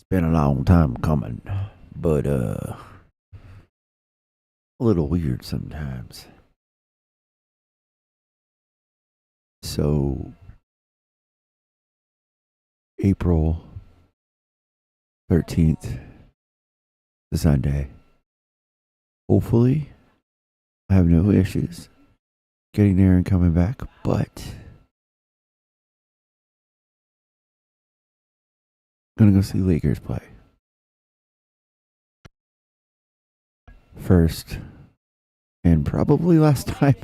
It's been a long time coming, but a little weird sometimes. So April 13th, the Sunday. Hopefully, I have no issues getting there and coming back, but I'm gonna go see Lakers play first and probably last time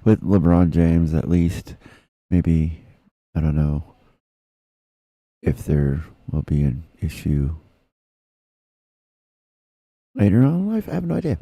with LeBron James at least. Maybe I don't know if there will be an issue later on in life. I have no idea.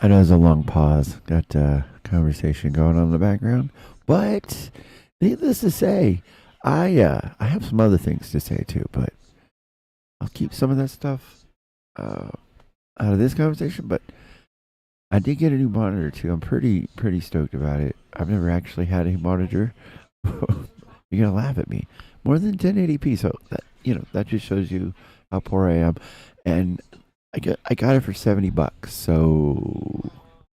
I know there's a long pause. Got conversation going on in the background, but needless to say, I have some other things to say too. But I'll keep some of that stuff uh, out of this conversation. But I did get a new monitor too. I'm pretty stoked about it. I've never actually had a monitor. You're gonna laugh at me. More than 1080p. So that that just shows you how poor I am. And I got it for $70. So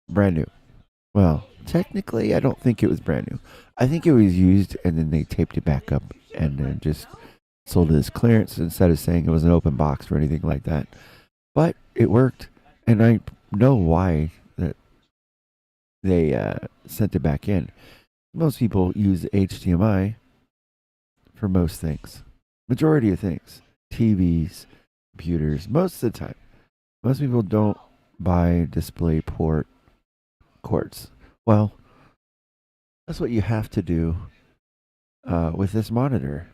brand new. Well, technically, I don't think it was brand new. I think it was used, and then they taped it back up, and then just sold it as clearance instead of saying it was an open box or anything like that. But it worked, and I know why that they sent it back in. Most people use HDMI for most things, majority of things, TVs, computers, most of the time. Most people don't buy display port cords. Well, that's what you have to do with this monitor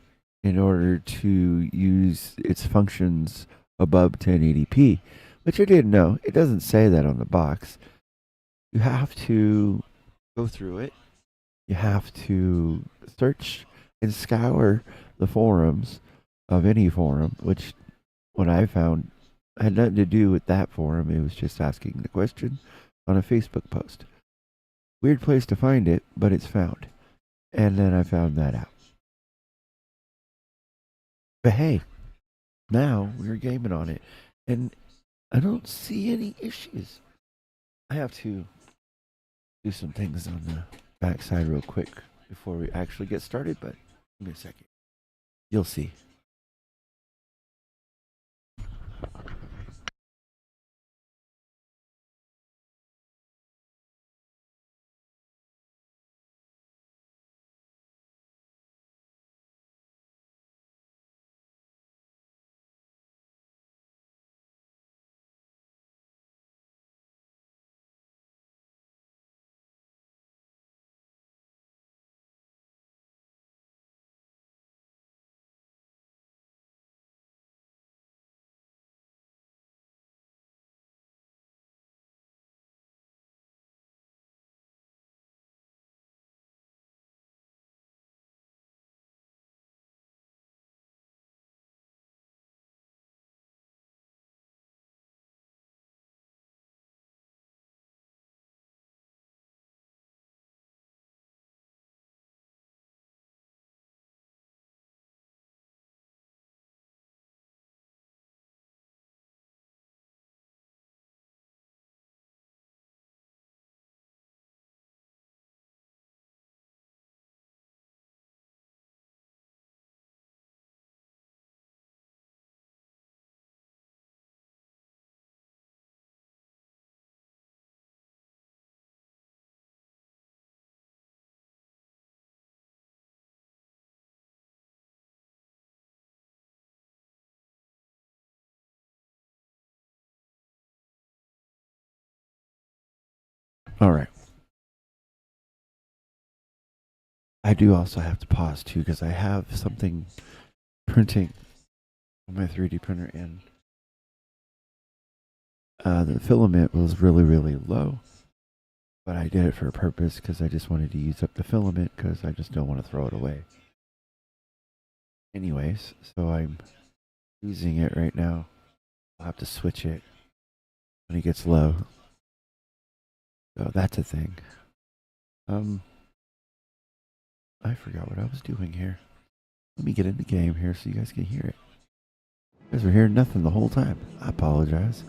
in order to use its functions above 1080p, which I didn't know. It doesn't say that on the box. You have to go through it. You have to search and scour the forums of any forum, which what I found had nothing to do with that forum. It was just asking the question on a Facebook post. Weird place to find it, but it's found. And then I found that out. But hey, now we're gaming on it. And I don't see any issues. I have to do some things on the backside real quick before we actually get started, but give me a second. You'll see. All right. I do also have to pause too because I have something printing on my 3D printer, and the filament was really, really low. But I did it for a purpose because I just wanted to use up the filament because I just don't want to throw it away. Anyways, so I'm using it right now. I'll have to switch it when it gets low. So that's a thing. I forgot what I was doing here. Let me get in the game here so you guys can hear it. You guys were hearing nothing the whole time. I apologize.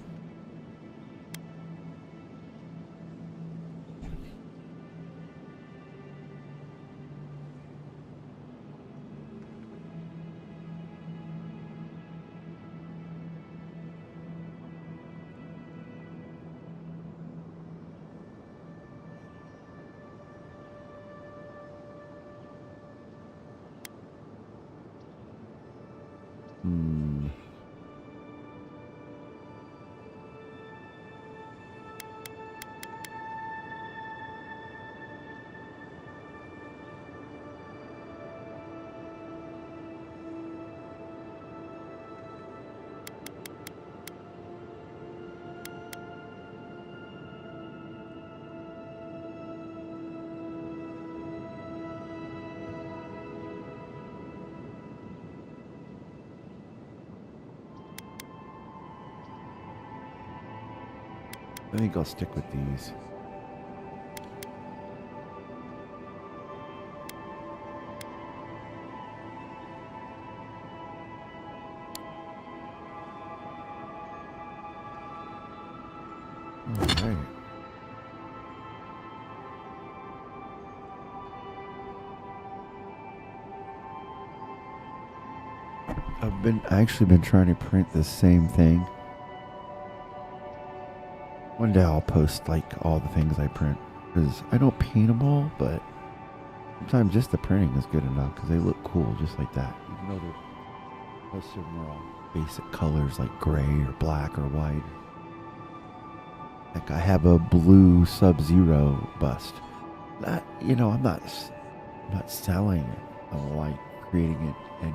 I think I'll stick with these. All right. I actually been trying to print the same thing. One day I'll post like all the things I print because I don't paint them all, but sometimes just the printing is good enough because they look cool just like that. Even though most of them are all basic colors like gray or black or white. Like I have a blue Sub-Zero bust. I'm not selling it. I like creating it, and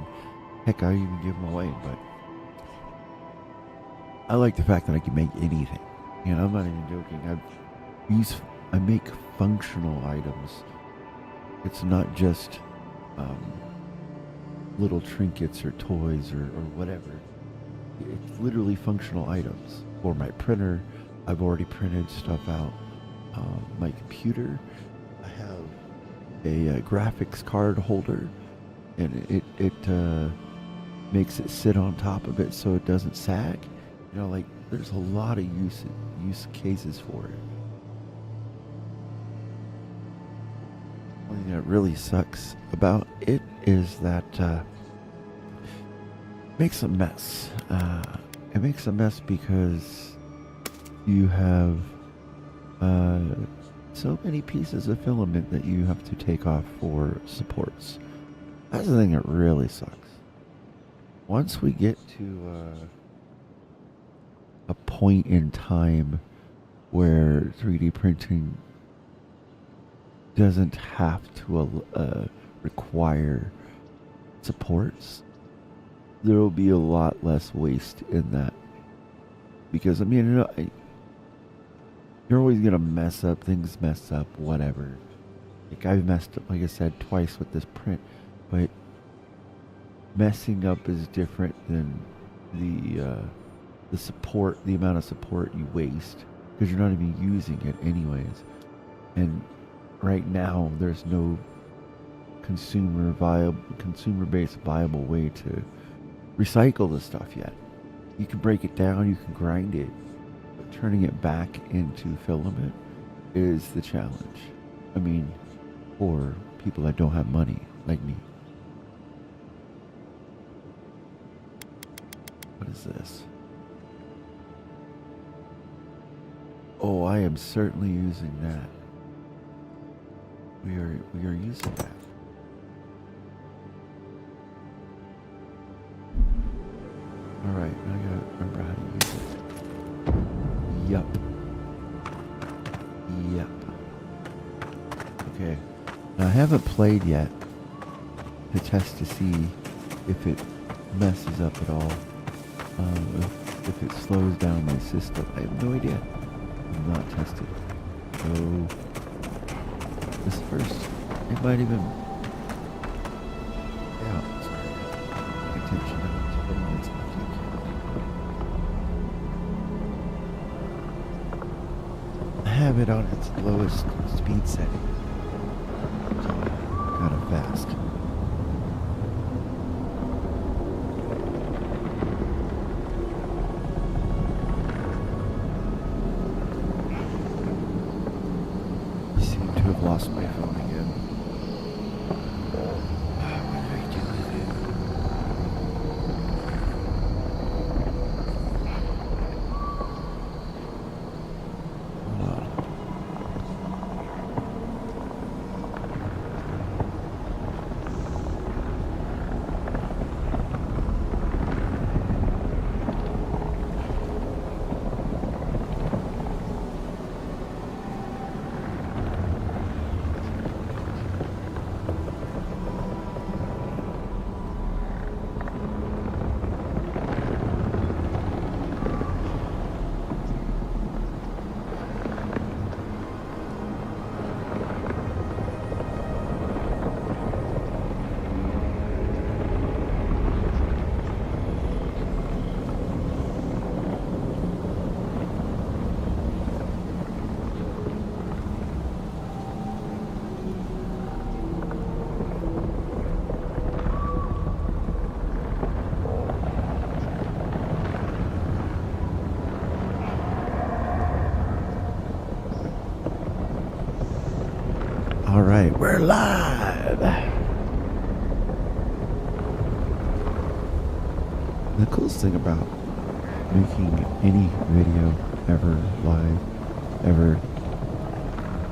heck, I even give them away. But I like the fact that I can make anything. I'm not even joking. I make functional items. It's not just little trinkets or toys or whatever. It's literally functional items. For my printer, I've already printed stuff out. My computer, I have a graphics card holder, and it makes it sit on top of it so it doesn't sag. There's a lot of use cases for it. One thing that really sucks about it is that it makes a mess. It makes a mess because you have so many pieces of filament that you have to take off for supports. That's the thing that really sucks. Once we get to a point in time where 3D printing doesn't have to require supports, there will be a lot less waste in that. Because, you're always going to mess up, things mess up, whatever. Like, I've messed up, like I said, twice with this print, but messing up is different than the support, the amount of support you waste, because you're not even using it anyways. And right now, there's no consumer-based viable way to recycle the stuff yet. You can break it down, you can grind it, but turning it back into filament is the challenge. For people that don't have money, like me. What is this? Oh, I am certainly using that. We are using that. Alright, now I gotta remember how to use it. Yup. haven't played yet to test to see if it messes up at all. If it slows down my system. I have no idea. I've not tested. So this first, it might even. Yeah, sorry. Pay attention to the minutes left. I have it on its lowest speed setting. So kind of fast. I've lost my phone again. What did I do with it? Hold on. All right, we're live. The coolest thing about making any video ever live, ever,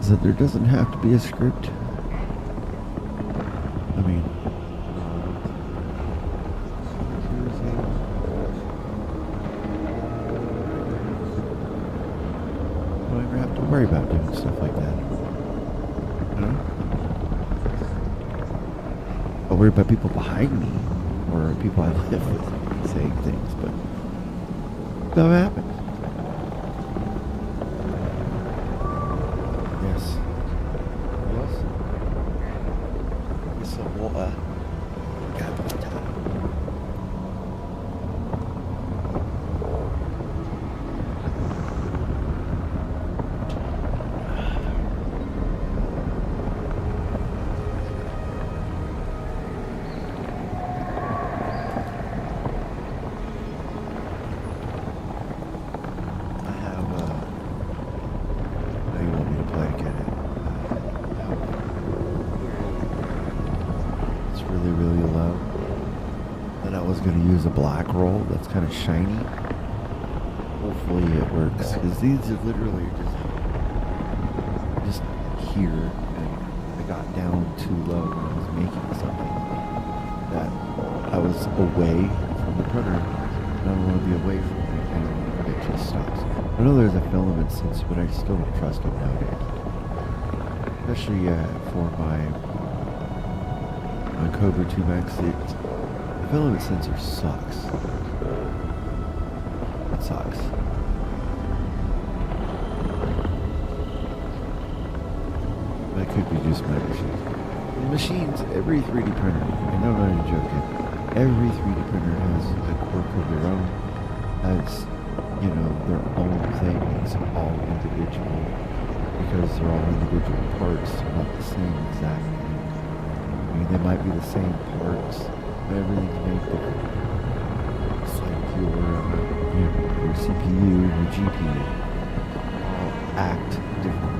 is that there doesn't have to be a script. I mean, you don't ever have to worry about doing stuff like that. I worry about people behind me or people I live with saying things, but that happens. Yes. Yes. Get some water. Got the time. Really low. Then I was going to use a black roll that's kind of shiny. Hopefully it works, because these are literally just here, and I got down too low when I was making something that I was away from the printer, and I don't want to be away from it, and it just stops. I know there's a filament sensor, but I still don't trust it nowadays, especially for my Cobra 2 Max. The filament sensor sucks. It sucks. That could be just my machine. The machines, every 3D printer, and I'm not even joking, every 3D printer has a quirk of their own, has, their own thing. It's all individual, because they're all individual parts. They're not the same exact thing. I mean, they might be the same parts, but everything's made different. It's like your CPU and your GPU all act differently.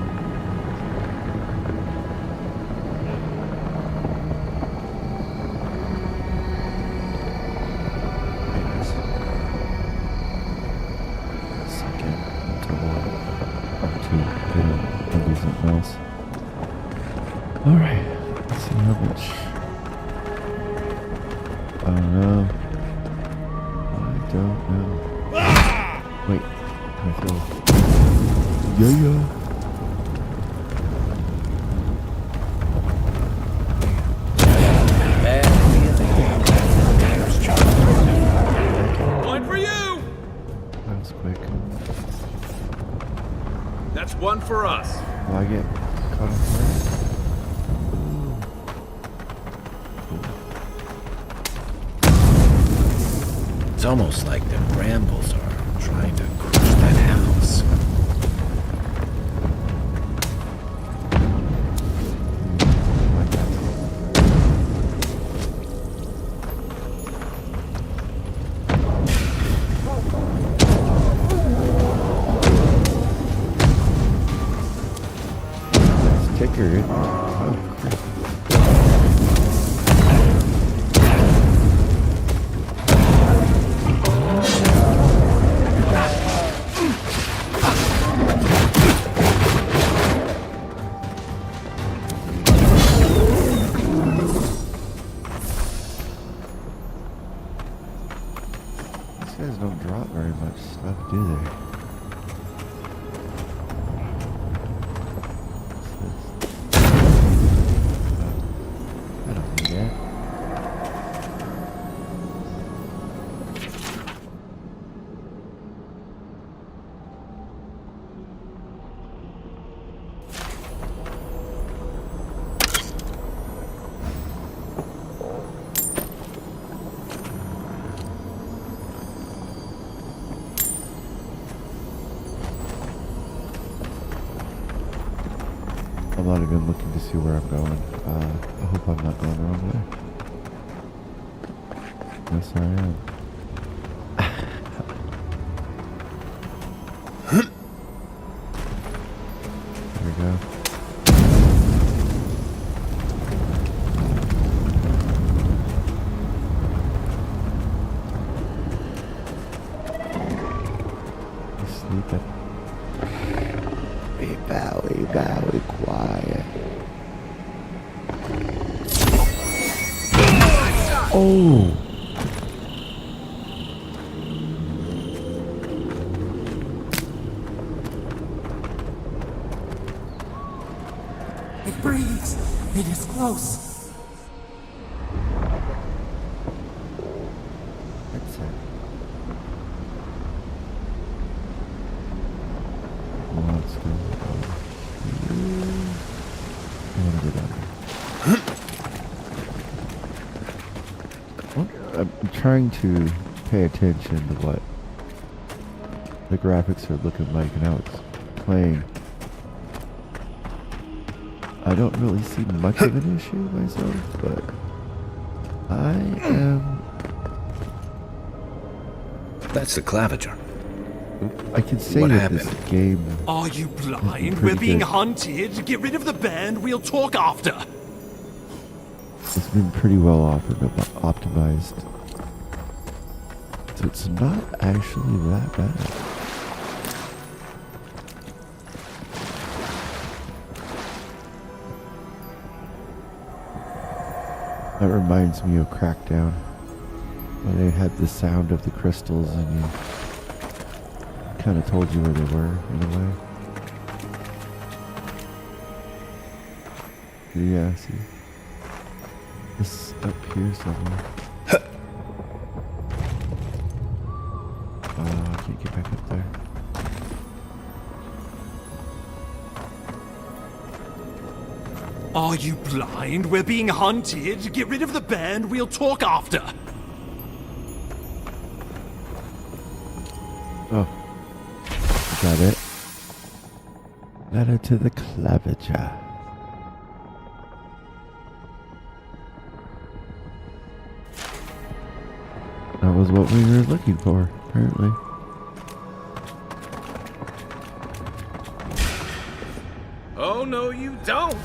Second to do something else. All right. Let's see how much. I don't know. Wait. I feel. Yeah. quick. That's one for us. Will I get caught off guard? It's almost like the brambles are trying to crush that house. Ticker. Oh, crap. These guys don't drop very much stuff, do they? I don't need that. I'm not even looking to see where I'm going. I hope I'm not going the wrong way. Yes, I am. There we go. He's sleeping. We bow, quiet. Oh! It breathes. It is close. That's it. Let's go. I want to go down there. Well, I'm trying to pay attention to what the graphics are looking like and how it's playing. I don't really see much of an issue myself, but I am... That's the claviger. I can say What that this happened? game... Are you blind? Pretty We're being good. hunted. Get rid of the band. We'll talk after. It's been pretty well optimized. So it's not actually that bad. That reminds me of Crackdown, when they had the sound of the crystals and you kind of told you where they were in a way. Yeah, see. This up here somewhere. I can't get back up there. Are you blind? We're being hunted. Get rid of the band. We'll talk after. Oh. Is that it? Ladder to the claviger. That was what we were looking for, apparently. Oh, no, you don't.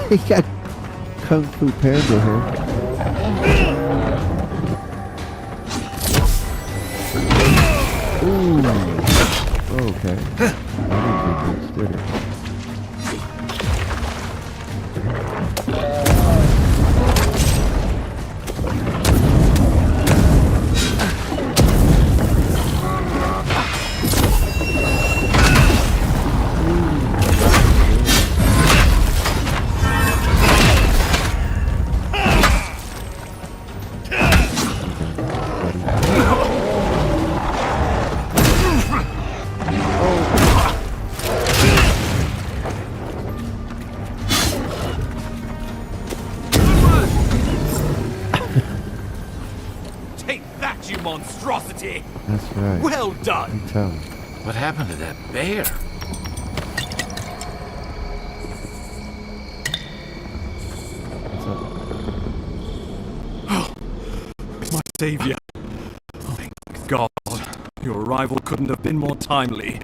He got Kung Fu Panda here. Ooh. Okay. I didn't do much, did it? already! That's right. Well You done! tell me. What happened to that bear? What's up? My savior. Oh, thank God. Your arrival couldn't have been more timely.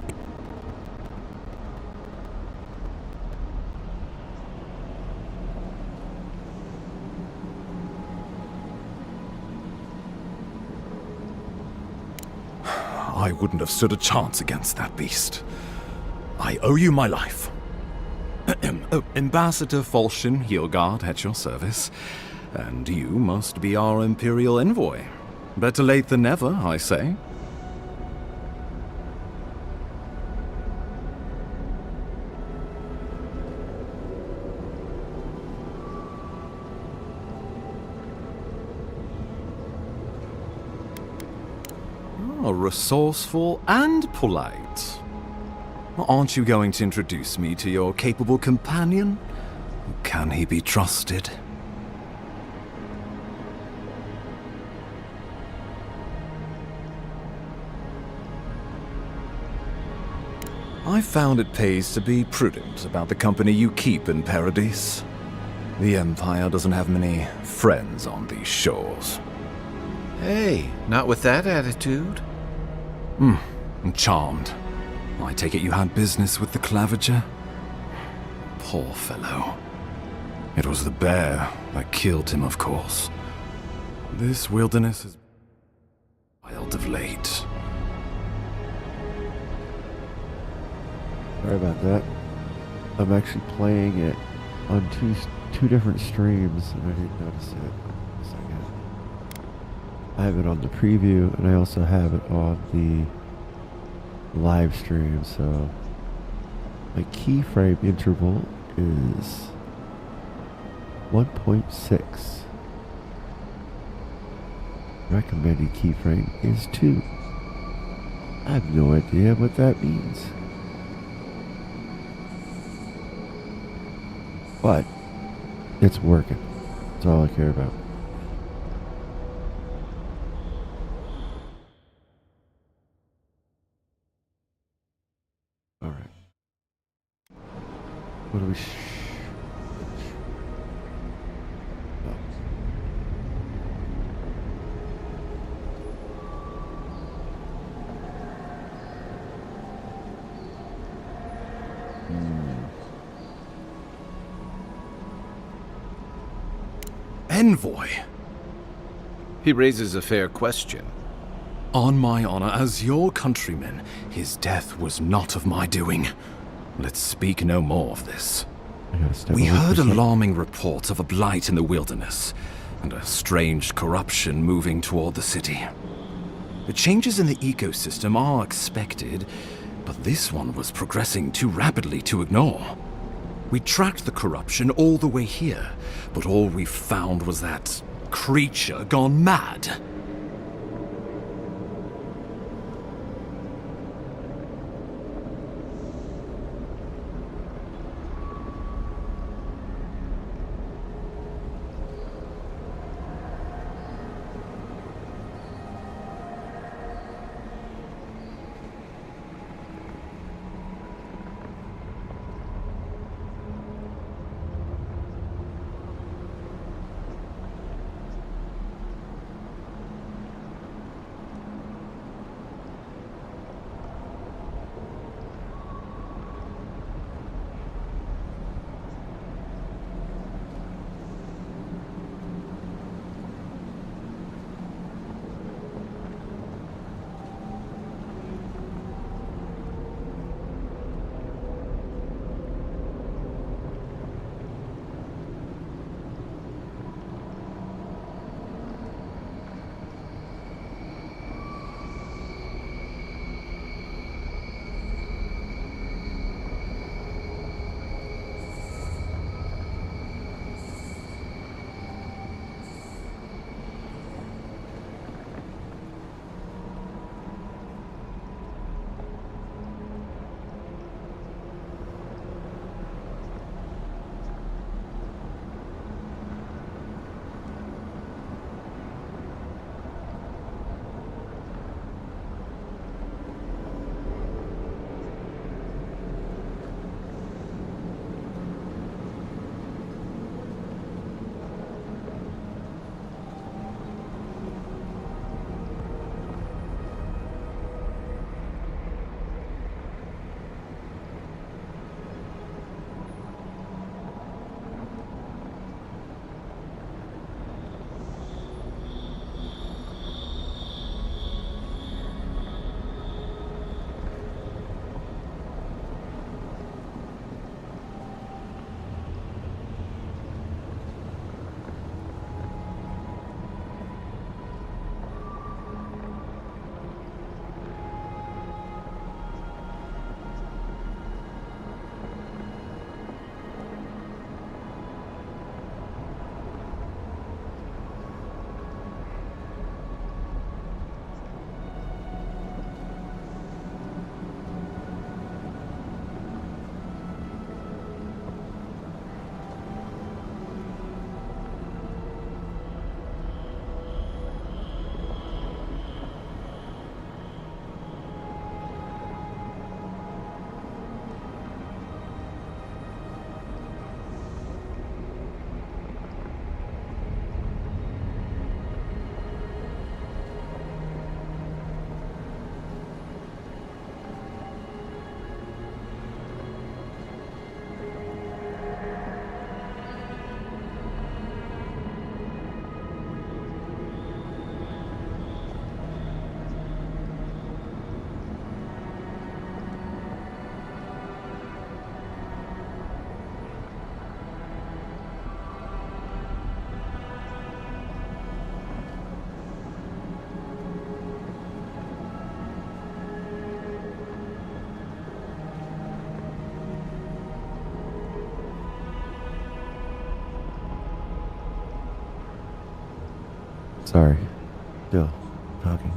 I wouldn't have stood a chance against that beast. I owe you my life. Oh, Ambassador Falchion Heelguard at your service. And you must be our Imperial envoy. Better late than never, I say. Oh, resourceful and polite. Aren't you going to introduce me to your capable companion? Can he be trusted? I found it pays to be prudent about the company you keep in Paradise. The Empire doesn't have many friends on these shores. Hey, not with that attitude. I'm charmed. I take it you had business with the Claviger? Poor fellow. It was the bear that killed him, of course. This wilderness is wild of late. Sorry about that. I'm actually playing it on two different streams, and I didn't notice it. A second. I have it on the preview, and I also have it on the live stream. So my keyframe interval is 1.6. Recommended keyframe is 2. I have no idea what that means. But it's working. That's all I care about. All right. What do we? Oh. Envoy! He raises a fair question. On my honor as your countryman, his death was not of my doing. Let's speak no more of this. I gotta step We away for a heard sec. alarming reports of a blight in the wilderness, and a strange corruption moving toward the city. The changes in the ecosystem are expected, but this one was progressing too rapidly to ignore. We tracked the corruption all the way here, but all we found was that creature gone mad. Sorry. Still talking.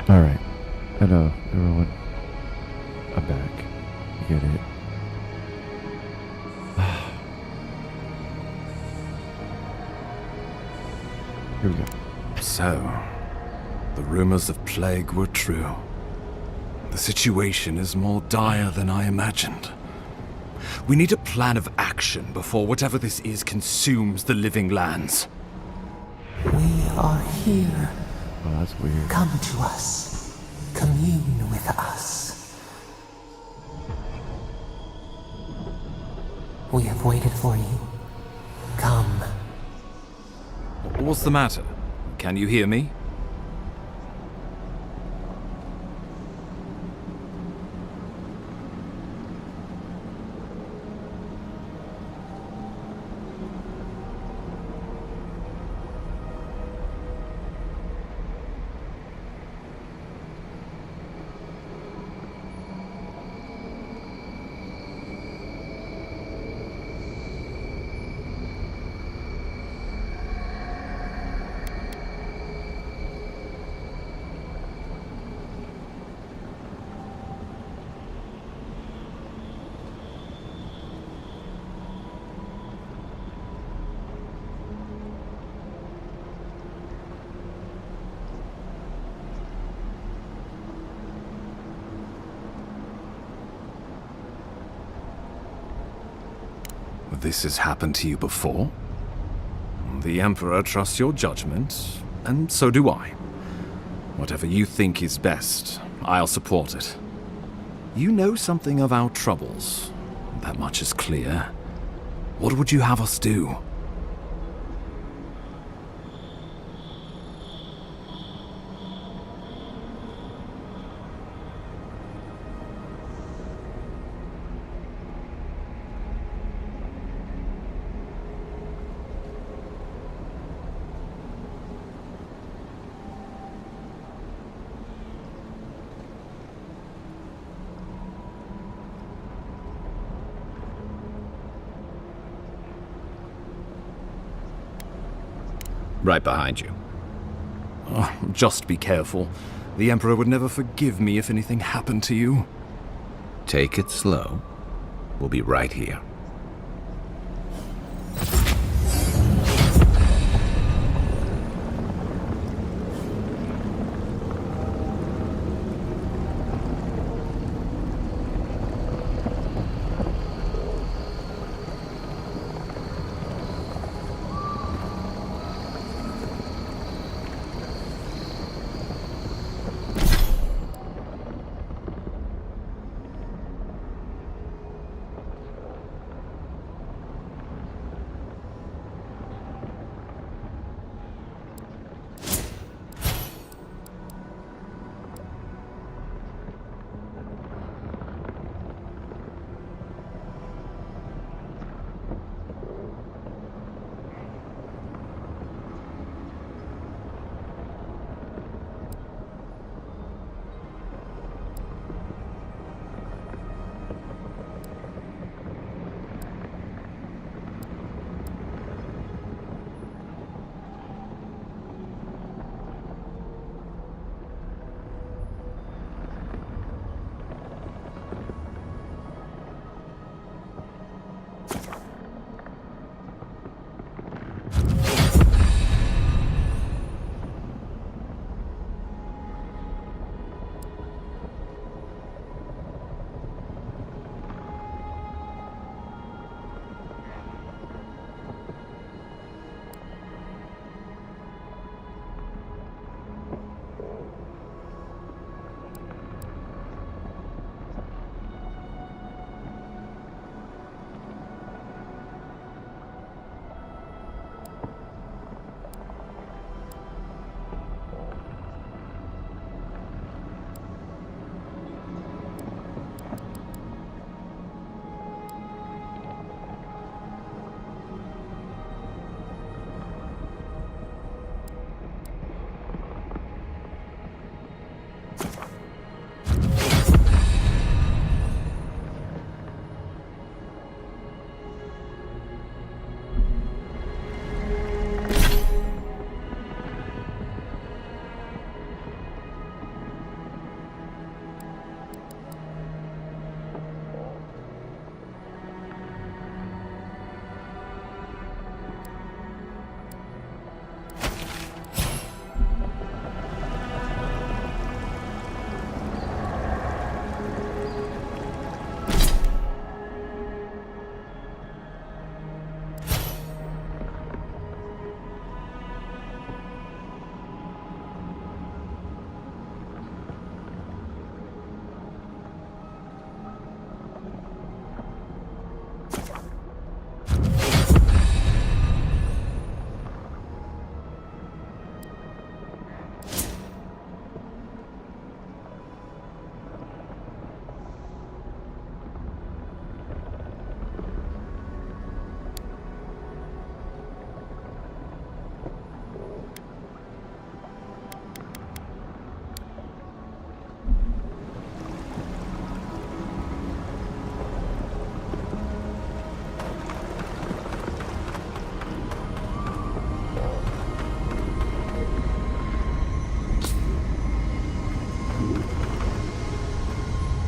Alright. I know, everyone. I'm back. You get it. Here we go. So, the rumors of plague were true. The situation is more dire than I imagined. We need a plan of action before whatever this is consumes the living lands. We are here. Oh, that's weird. Come to us. Commune with us. We have waited for you. Come. What's the matter? Can you hear me? This has happened to you before? The Emperor trusts your judgment, and so do I. Whatever you think is best, I'll support it. You know something of our troubles. That much is clear. What would you have us do? Right behind you. Oh, just be careful. The Emperor would never forgive me if anything happened to you. Take it slow. We'll be right here.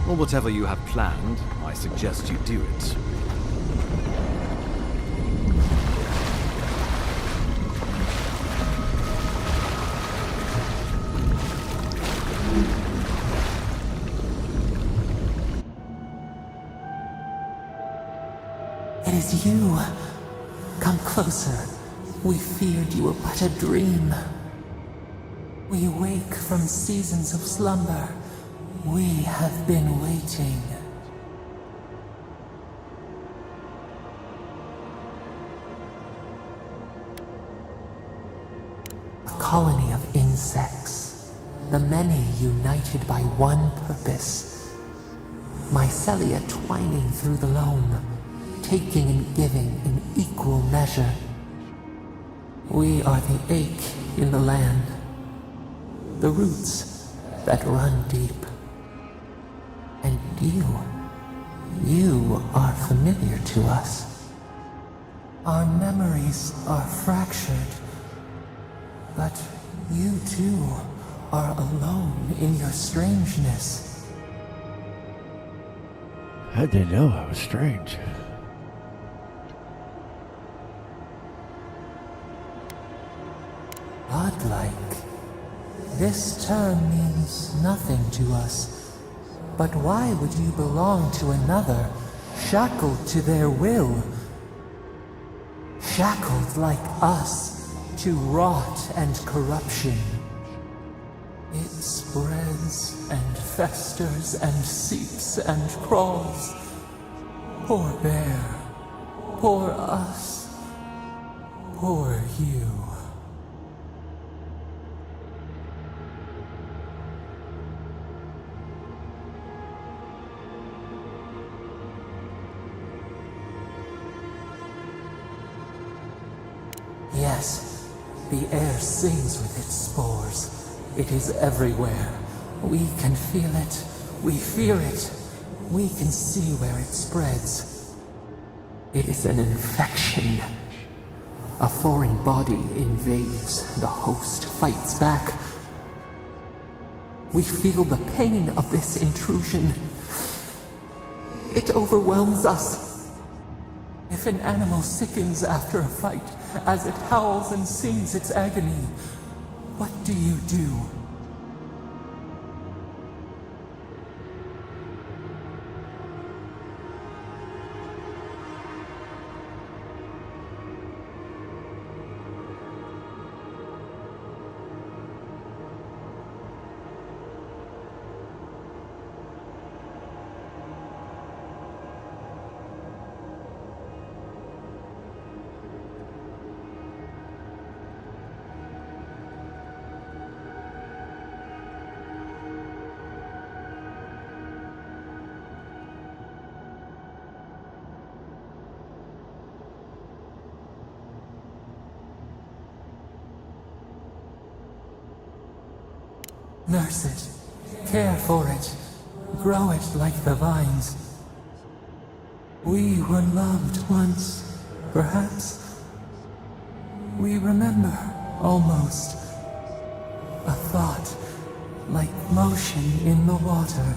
Or whatever you have planned, I suggest you do it. It is you. Come closer. We feared you were but a dream. We wake from seasons of slumber. We have been waiting. A colony of insects. The many united by one purpose. Mycelia twining through the loam, taking and giving in equal measure. We are the ache in the land, the roots that run deep. And you are familiar to us. Our memories are fractured, but you too are alone in your strangeness. How'd they know I was strange? Godlike. This term means nothing to us. But why would you belong to another, shackled to their will? Shackled like us to rot and corruption. It spreads and festers and seeps and crawls. Poor bear, poor us, poor you. Yes, the air sings with its spores. It is everywhere. We can feel it. We fear it. We can see where it spreads. It is an infection. A foreign body invades. The host fights back. We feel the pain of this intrusion. It overwhelms us. If an animal sickens after a fight, as it howls and sings its agony, what do you do? Nurse it, care for it, grow it like the vines. We were loved once, perhaps. We remember, almost. A thought, like motion in the water.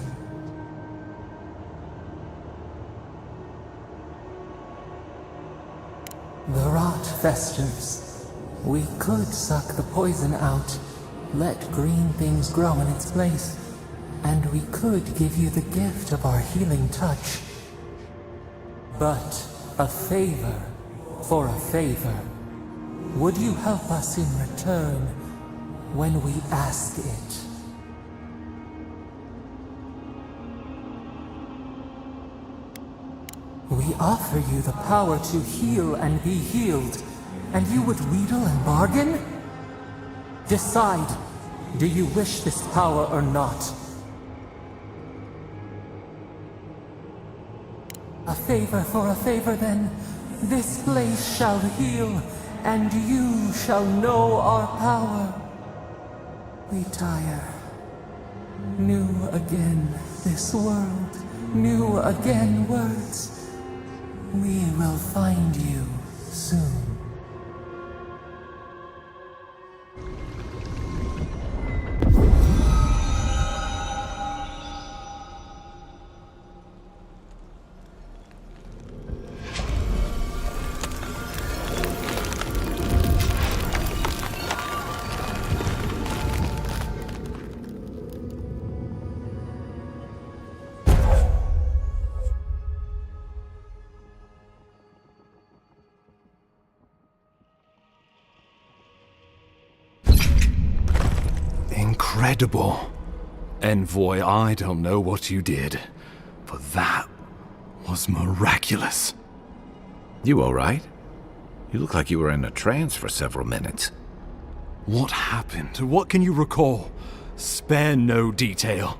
The rot festers. We could suck the poison out. Let green things grow in its place, and we could give you the gift of our healing touch. But a favor for a favor. Would you help us in return when we ask it? We offer you the power to heal and be healed, and you would wheedle and bargain? Decide, do you wish this power or not? A favor for a favor then. This place shall heal, and you shall know our power. We tire. New again this world, new again words. We will find you soon. incredible. Envoy, I don't know what you did, but that was miraculous. You alright? You look like you were in a trance for several minutes. What happened? What can you recall? Spare no detail.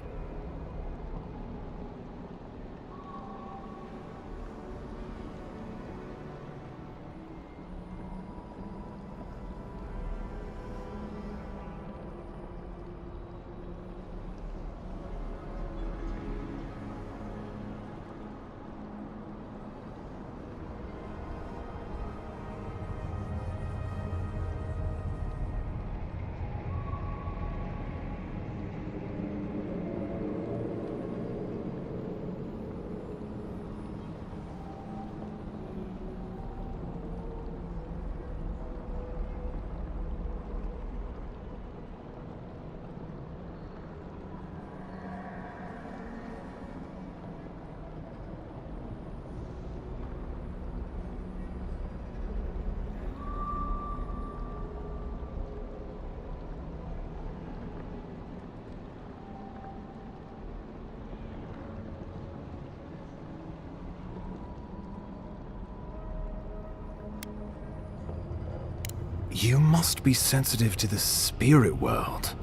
You must be sensitive to the spirit world.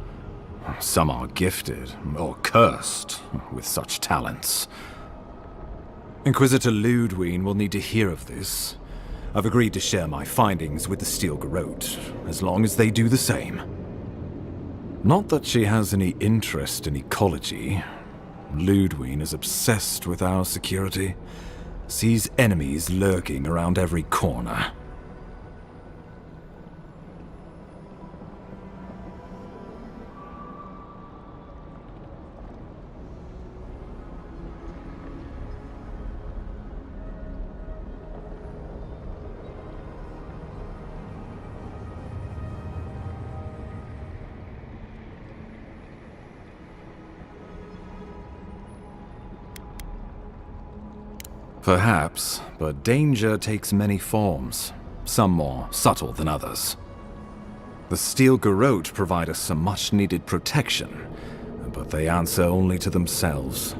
Some are gifted, or cursed, with such talents. Inquisitor Ludwig will need to hear of this. I've agreed to share my findings with the Steel Garrote, as long as they do the same. Not that she has any interest in ecology. Ludwig is obsessed with our security, sees enemies lurking around every corner. Perhaps, but danger takes many forms, some more subtle than others. The Steel Garrote provide us some much-needed protection, but they answer only to themselves.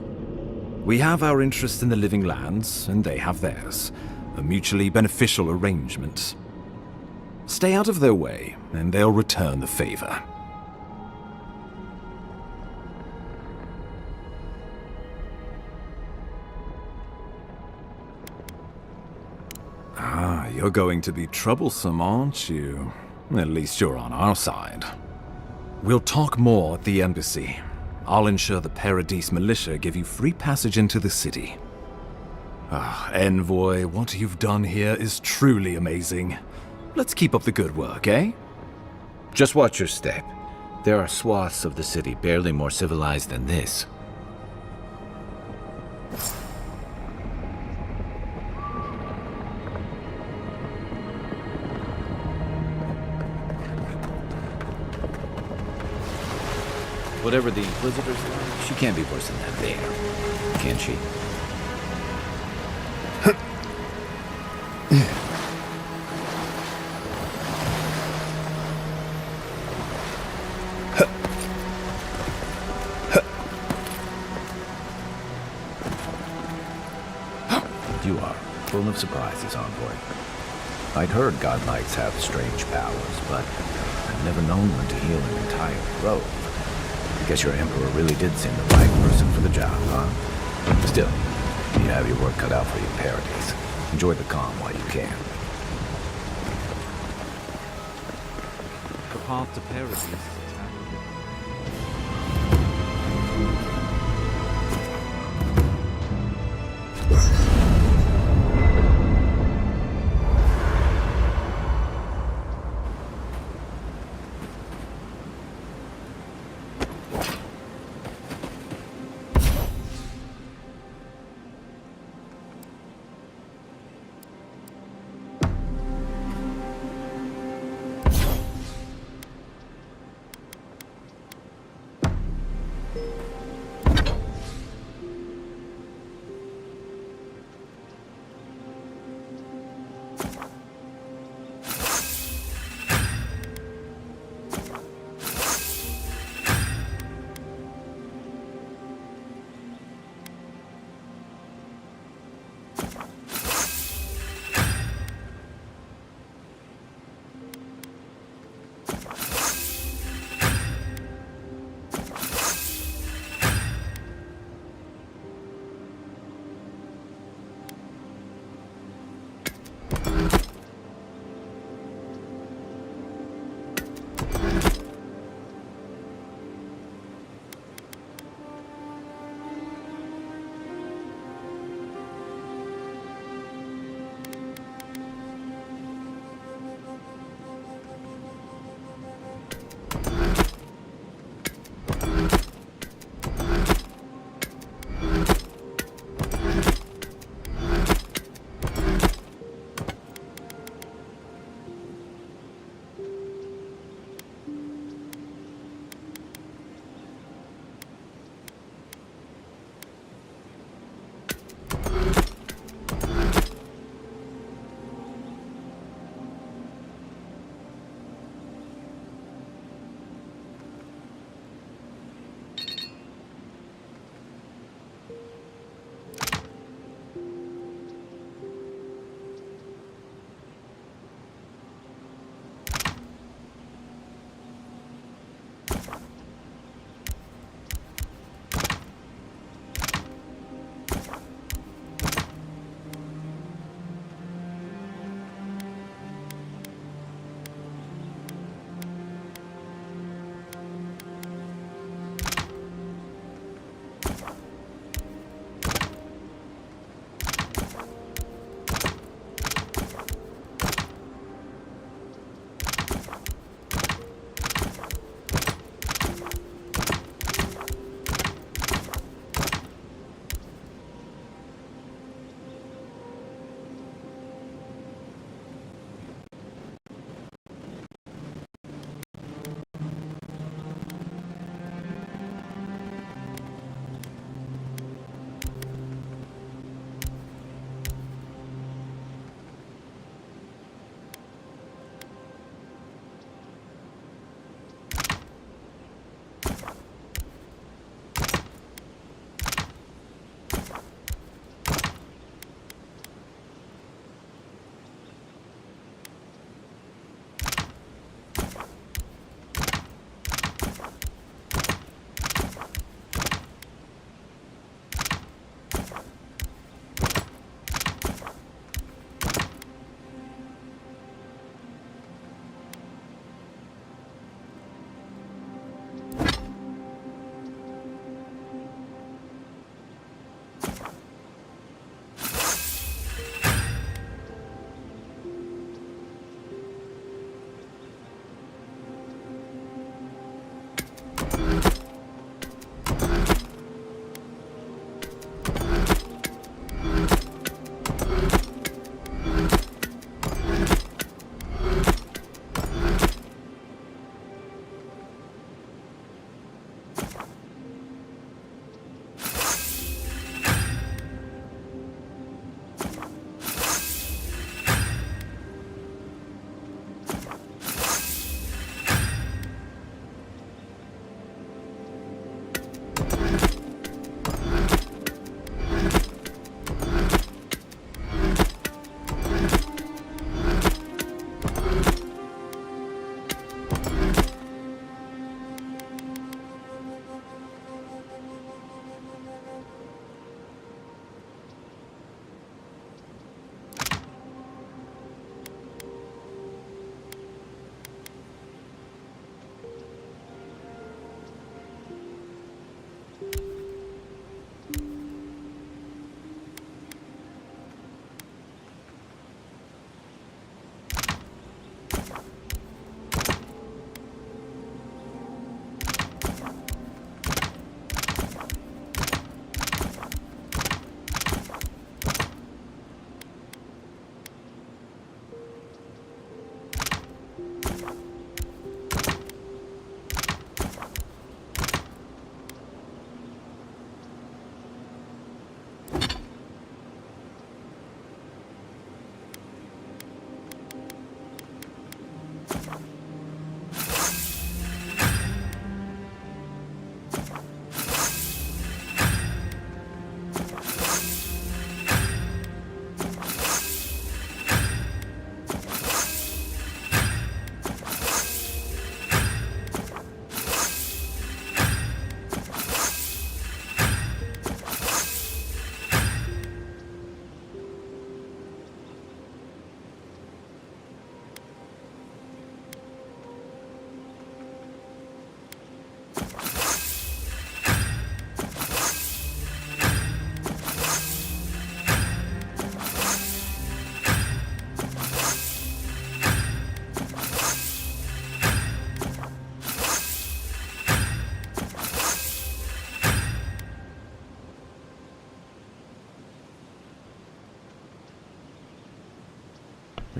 We have our interest in the living lands, and they have theirs, a mutually beneficial arrangement. Stay out of their way, and they'll return the favor. You're going to be troublesome, aren't you? At least you're on our side. We'll talk more at the embassy. I'll ensure the Paradise militia give you free passage into the city. Envoy, what you've done here is truly amazing. Let's keep up the good work, eh? Just watch your step. There are swaths of the city barely more civilized than this. Whatever the Inquisitors are, she can't be worse than that there, can she? You are full of surprises, Envoy. I'd heard godlights have strange powers, but I've never known one to heal an entire grove. Guess your Emperor really did seem the right person for the job, huh? Still, you have your work cut out for you, Paradise. Enjoy the calm while you can. The path to Paradise is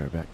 be right back.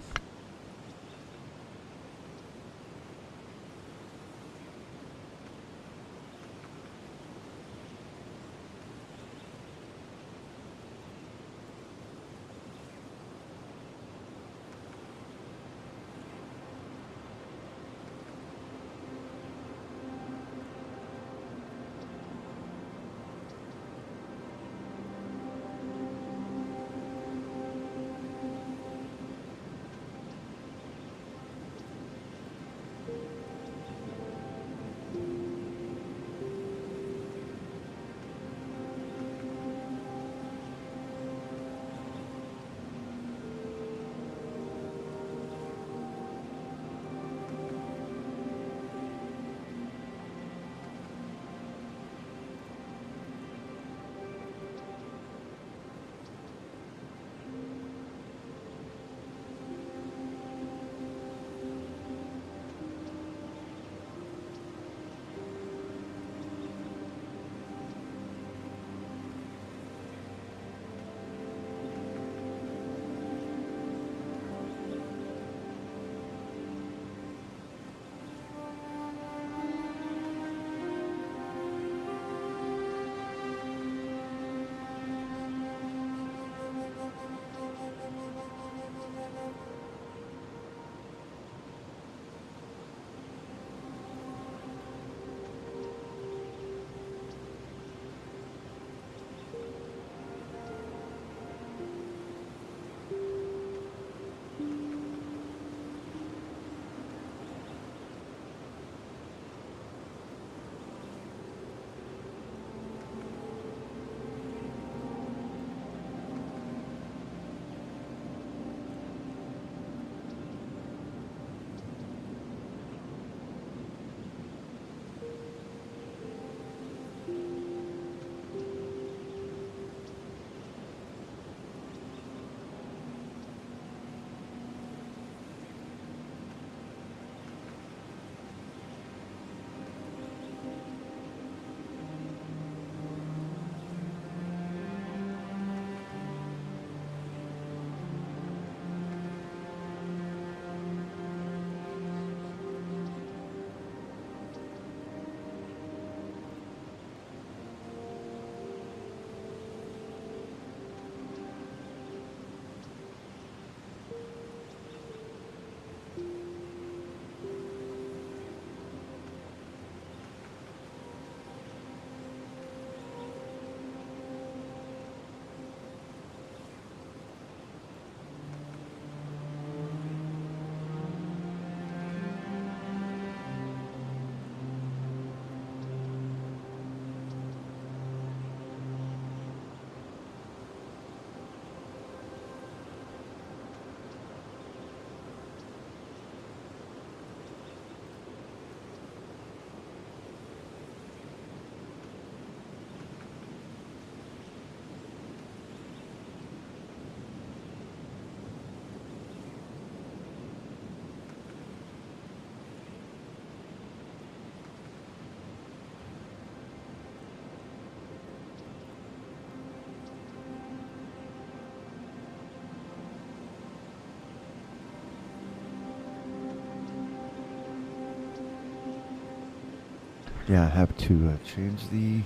Yeah, I have to change the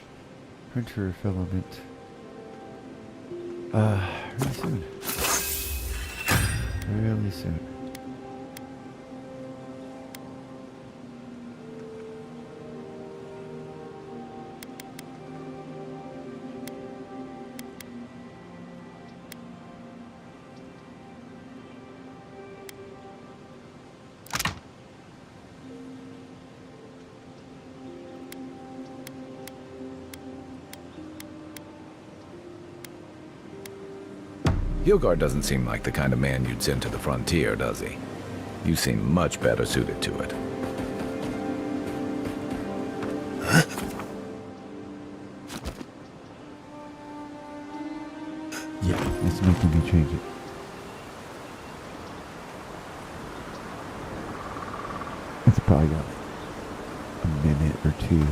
printer filament really soon. Really soon. Hilgard doesn't seem like the kind of man you'd send to the frontier, does he? You seem much better suited to it. Yeah, it's making me change it. It's probably got a minute or two.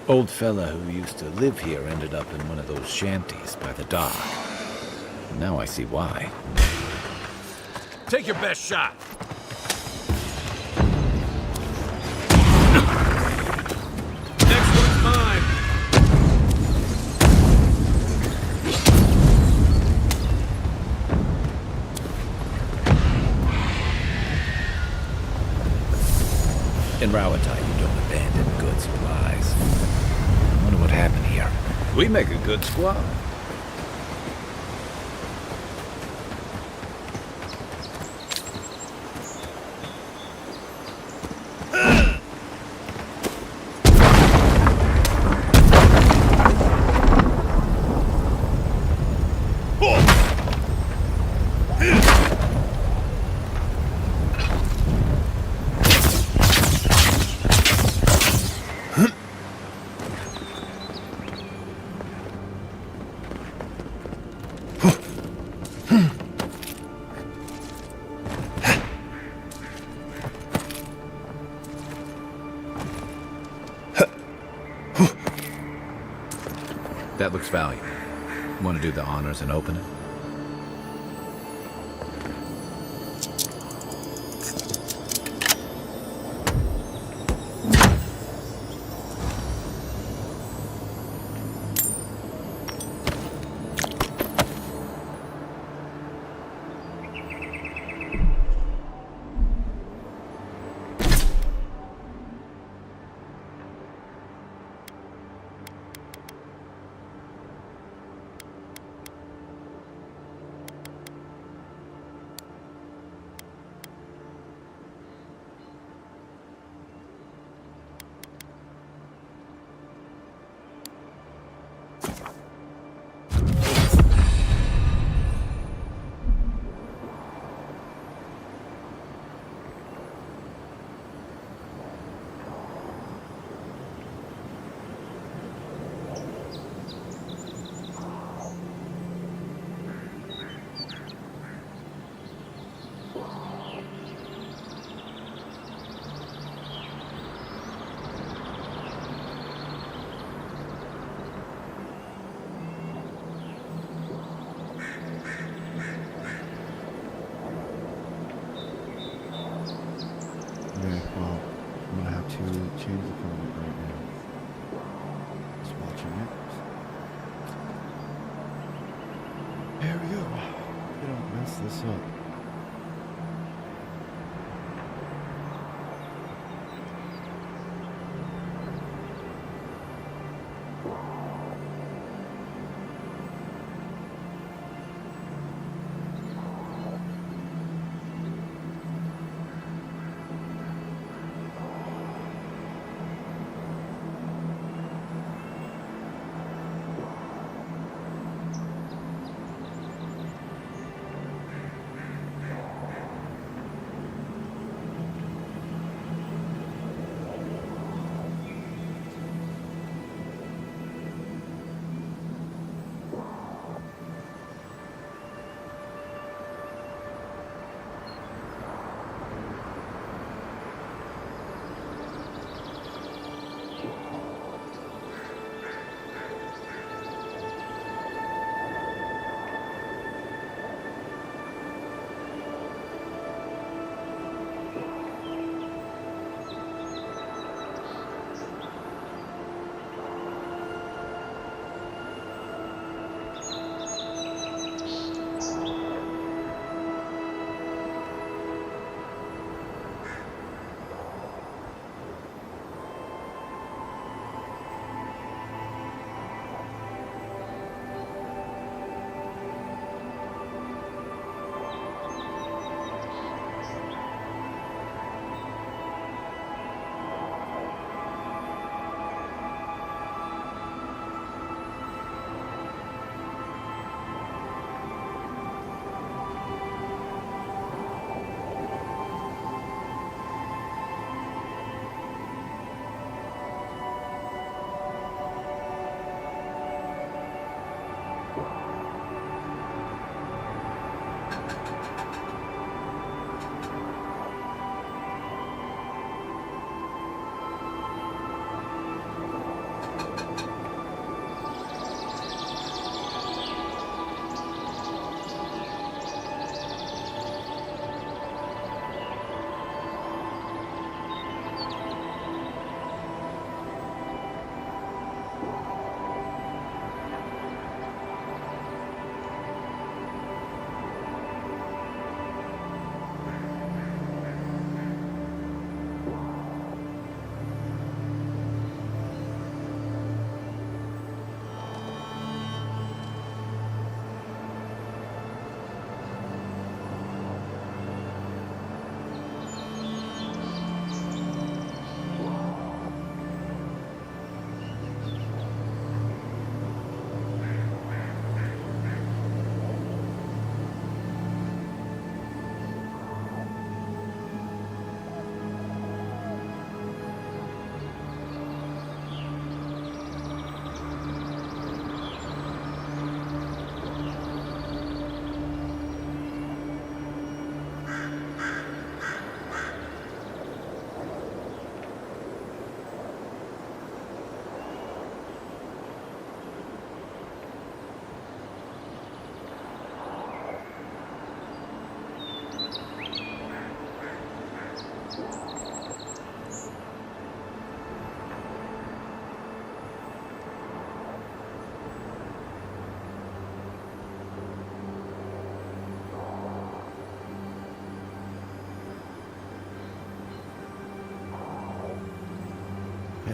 Old fella who used to live here ended up in one of those shanties by the dock. Now I see why. Take your best shot. Next one's mine. In Rawatai, you don't abandon good supplies. I wonder what happened here. We make a good squad. That looks valuable. Want to do the honors and open it? Yeah, well, I'm gonna have to change the phone right now. Just watching it. There we go. We don't mess this up.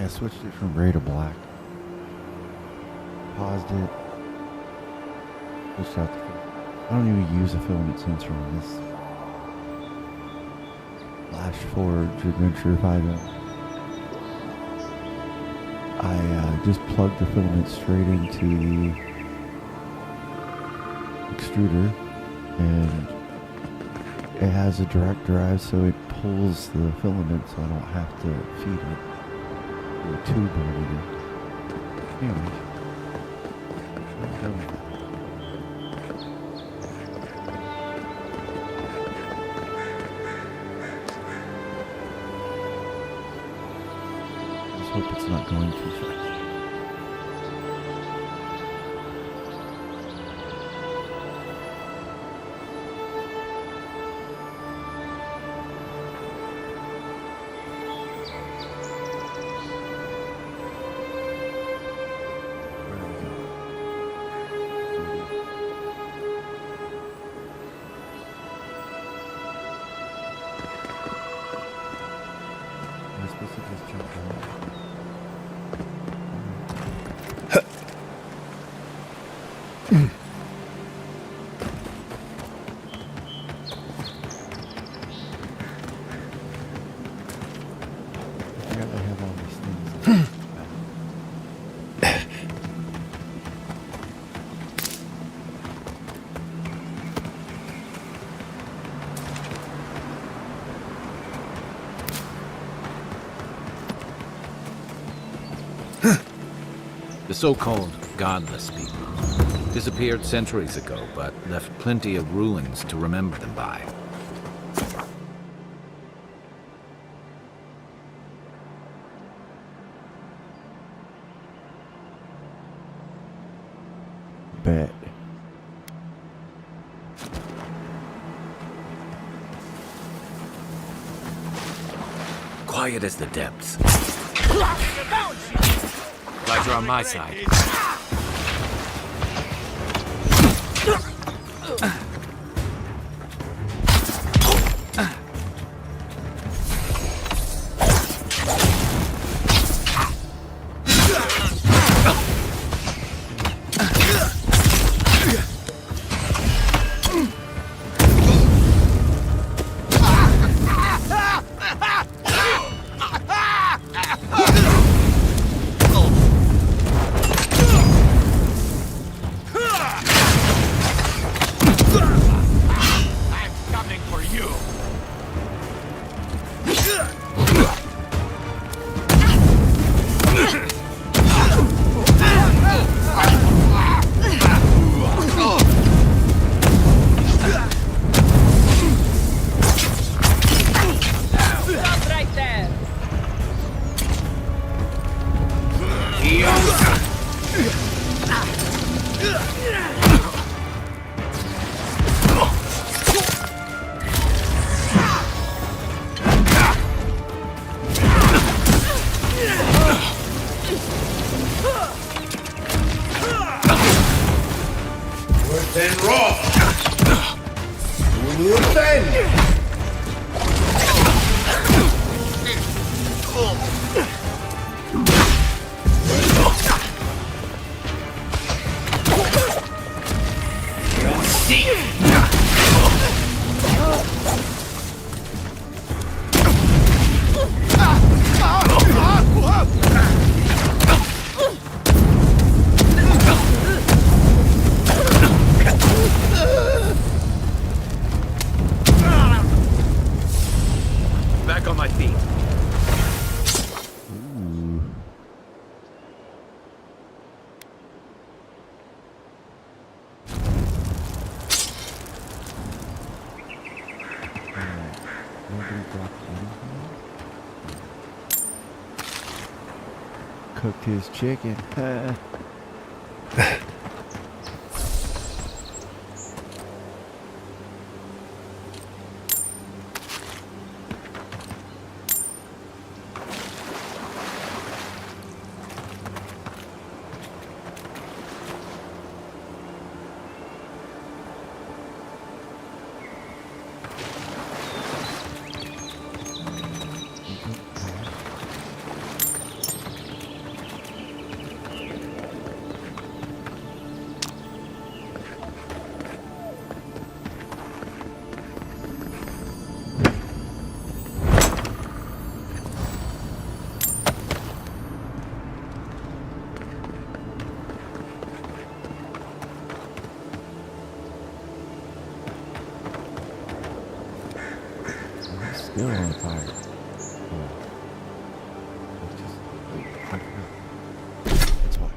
I switched it from gray to black. Paused it. Switched out the filament. I don't even use a filament sensor on this Flash Forge Adventure 5.0. I just plugged the filament straight into the extruder, and it has a direct drive, so it pulls the filament, so I don't have to feed it through a tube or anything. Anyway, I'm done with that. Just hope it's not going too fast. Am I supposed to just jump down? I forgot I have all these things. The so-called godless people disappeared centuries ago, but left plenty of ruins to remember them by. Bet. Quiet as the depths. Glad you're on my side. Then raw. Doing your thing. Back on my feet. Ooh. Nobody dropped anything? Cooked his chicken. still on fire. Oh. It's just, I don't know. That's why.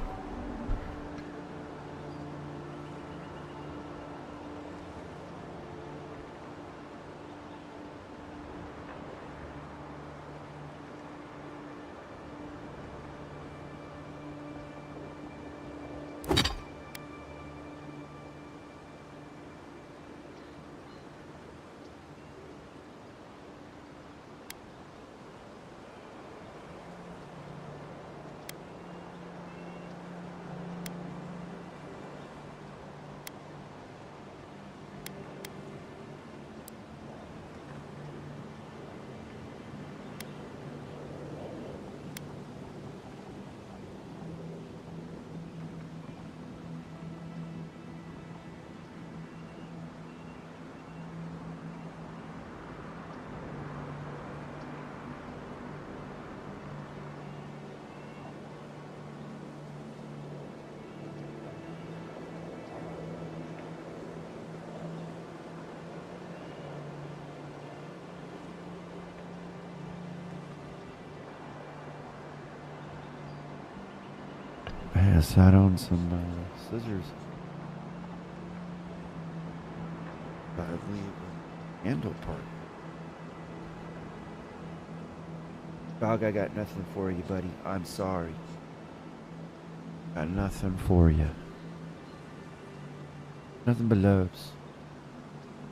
I sat on some scissors. But I leave the handle part. Dog, I got nothing for you, buddy. I'm sorry. Got nothing for you. Nothing but loves.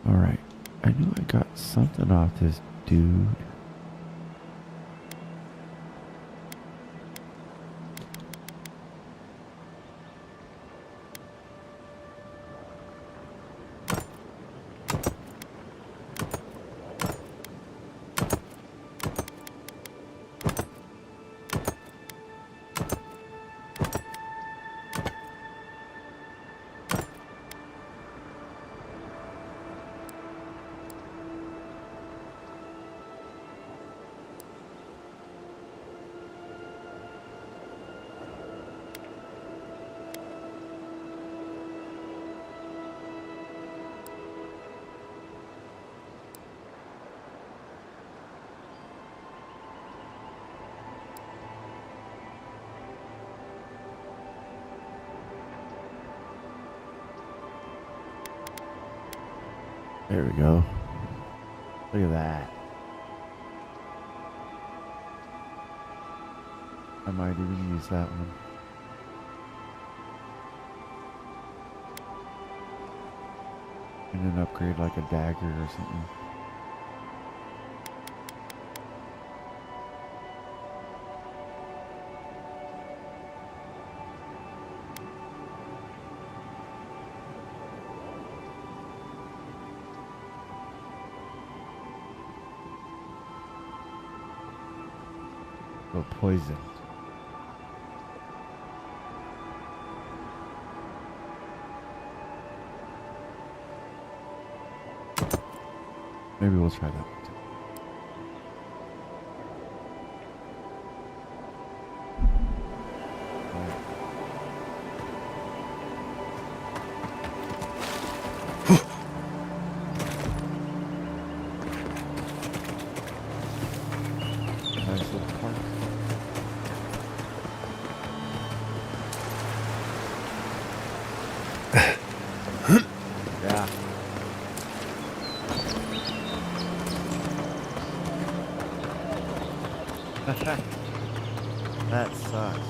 Alright. I knew I got something off this dude. There we go. Look at that. I might even use that one. And then upgrade like a dagger or something. Or poison. Maybe we'll try that one too. Nice little park. Yeah. That sucks.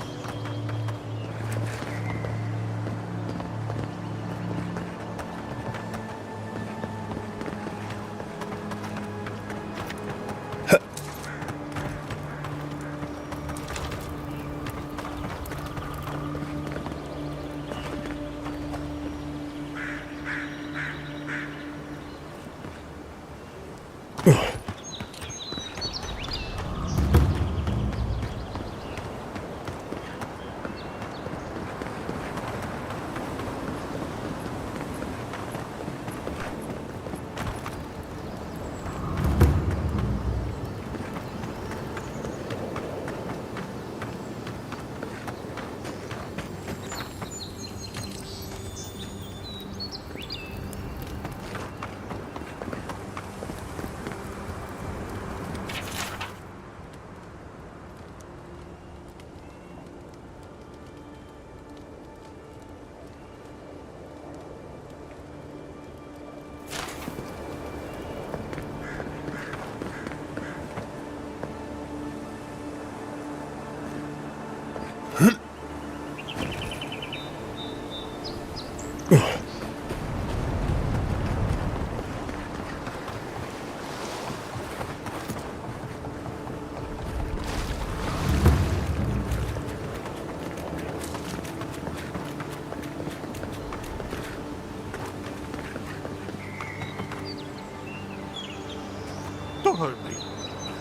Don't hurt me.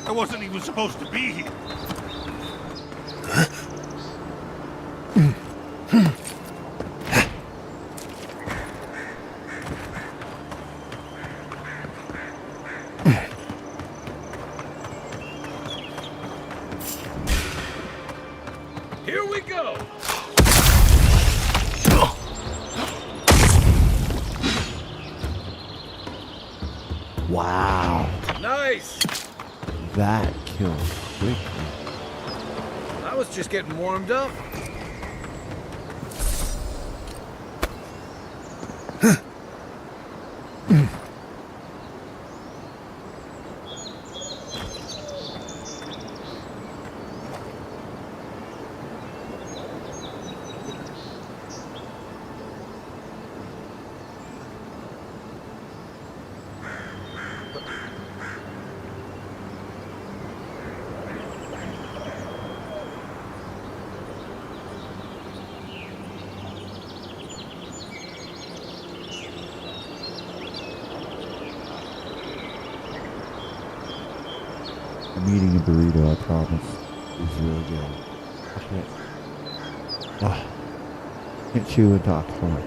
I wasn't even supposed to be here. Here we go! Wow. Nice! That killed quickly. I was just getting warmed up. I'm eating a burrito, I promise. It's really good. I can't chew and talk for it.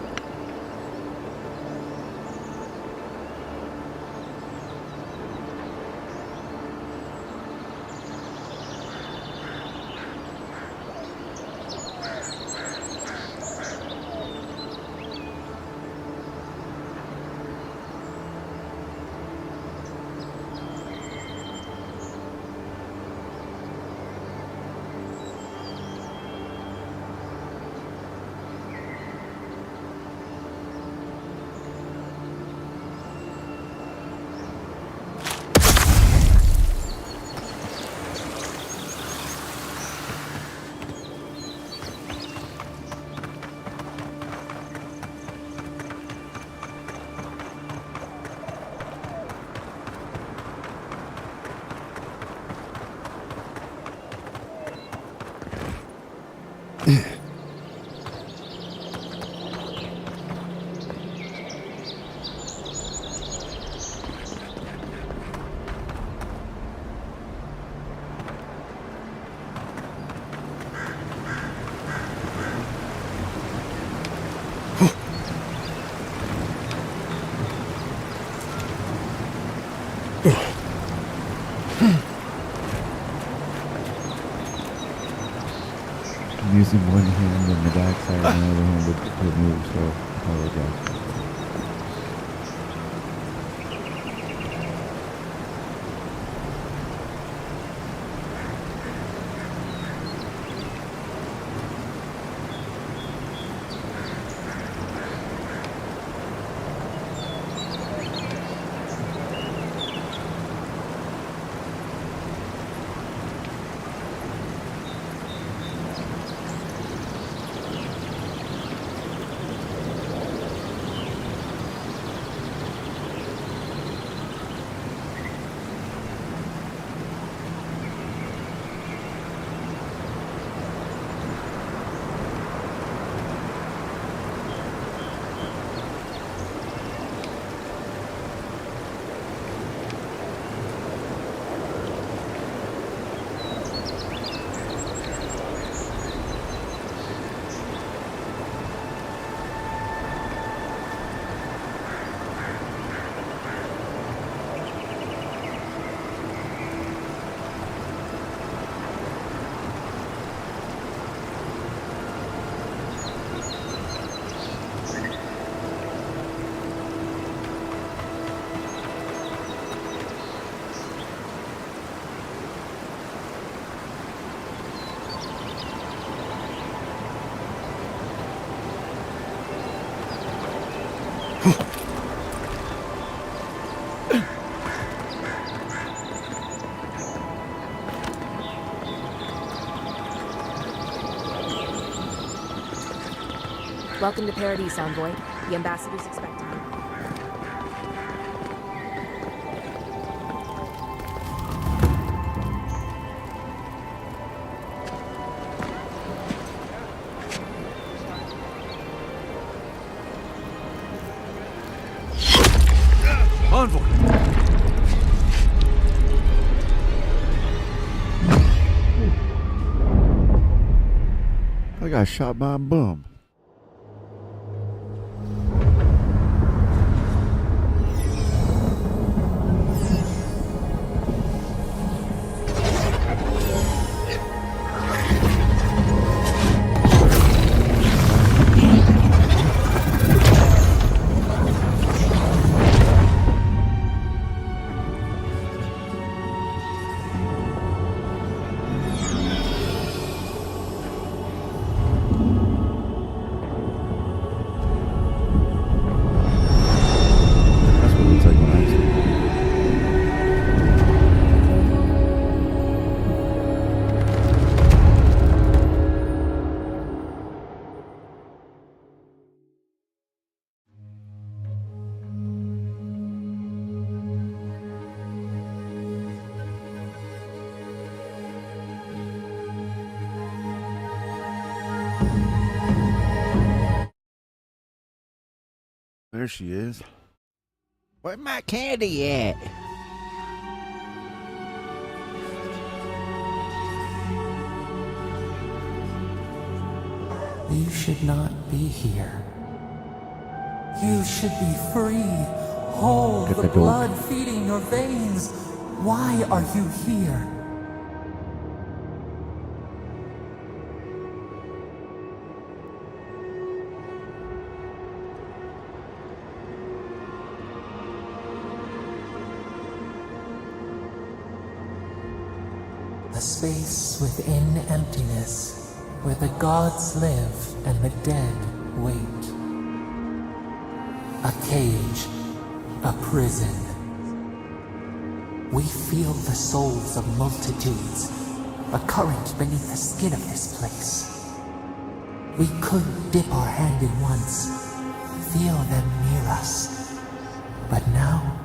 I'm using one hand and the backside and the other hand to move, so I apologize. Welcome to Paradise, Envoy. The ambassador's expecting you. Envoy! got shot by a bum. That's what it looks like when I see it. There she is. Where my candy at? You should not be here. You should be free, whole, Get the the dog. blood feeding your veins. Why are you here? A space within emptiness, where the gods live and the dead wait. A cage, a prison. We feel the souls of multitudes, a current beneath the skin of this place. We could dip our hand in once, feel them near us. But now,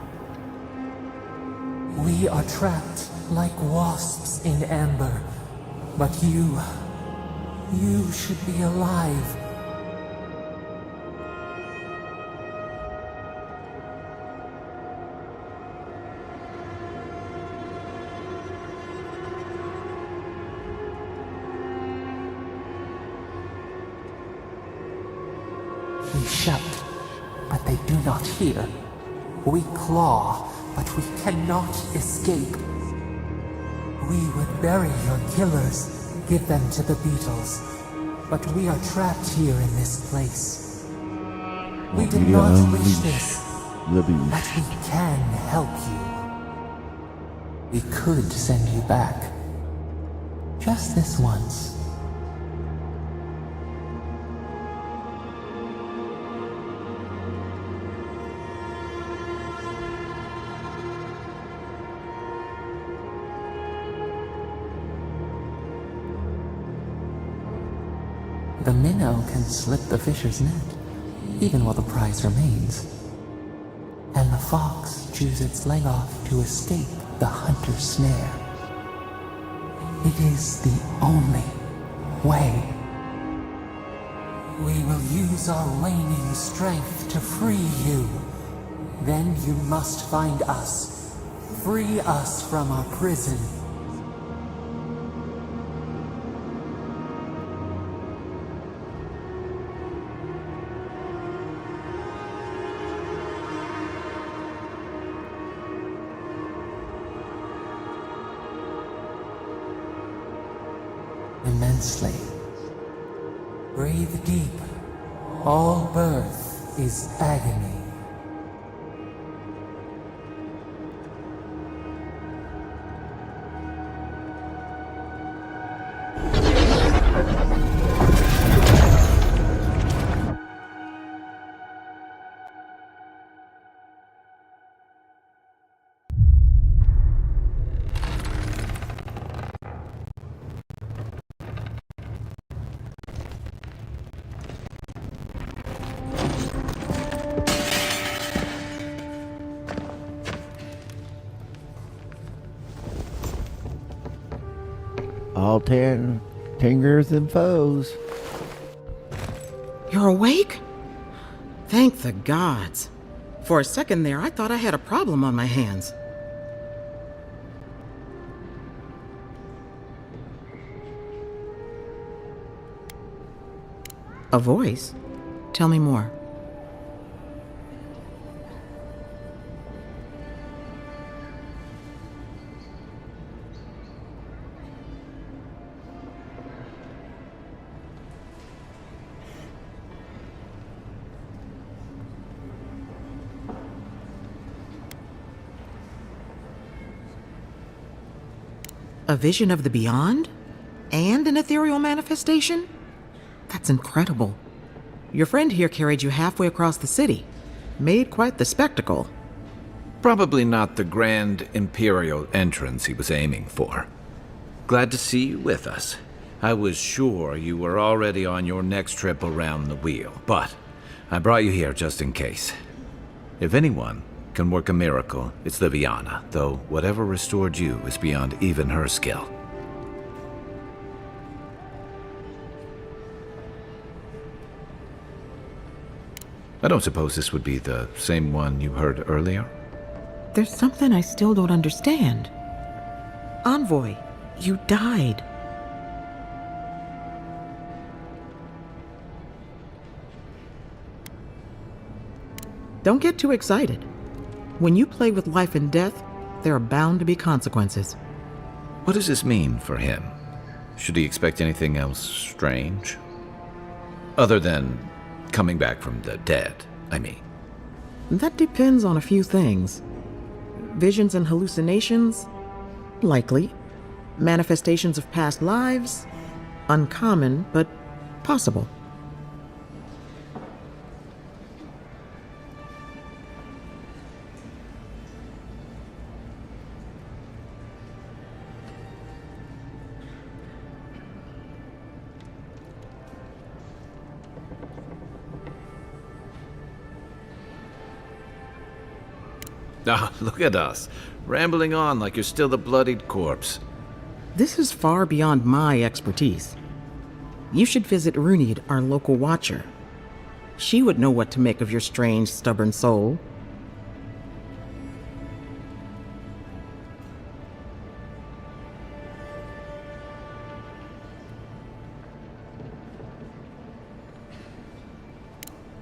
we are trapped like wasps in amber. But you should be alive. We shout, but they do not hear. We claw, but we cannot escape. We would bury your killers, give them to the beetles, but we are trapped here in this place. We did We not wish unleash this, the but beast. we can help you. We could send you back. Just this once. The minnow can slip the fisher's net, even while the prize remains. And the fox chews its leg off to escape the hunter's snare. It is the only way. We will use our waning strength to free you. Then you must find us. Free us from our prison. Immensely. Breathe deep. All birth is agony. All tingers and foes. You're awake? Thank the gods. For a second there, I thought I had a problem on my hands. A voice? Tell me more. A vision of the beyond? And an ethereal manifestation? That's incredible. Your friend here carried you halfway across the city. Made quite the spectacle. Probably not the grand imperial entrance he was aiming for. Glad to see you with us. I was sure you were already on your next trip around the wheel, but I brought you here just in case. If anyone can work a miracle, it's Liviana, though whatever restored you is beyond even her skill. I don't suppose this would be the same one you heard earlier? There's something I still don't understand. Envoy, you died. Don't get too excited. When you play with life and death, there are bound to be consequences. What does this mean for him? Should he expect anything else strange? Other than coming back from the dead, I mean. That depends on a few things. Visions and hallucinations? Likely. Manifestations of past lives? Uncommon, but possible. Ah, look at us, rambling on like you're still the bloodied corpse. This is far beyond my expertise. You should visit Runid, our local watcher. She would know what to make of your strange, stubborn soul.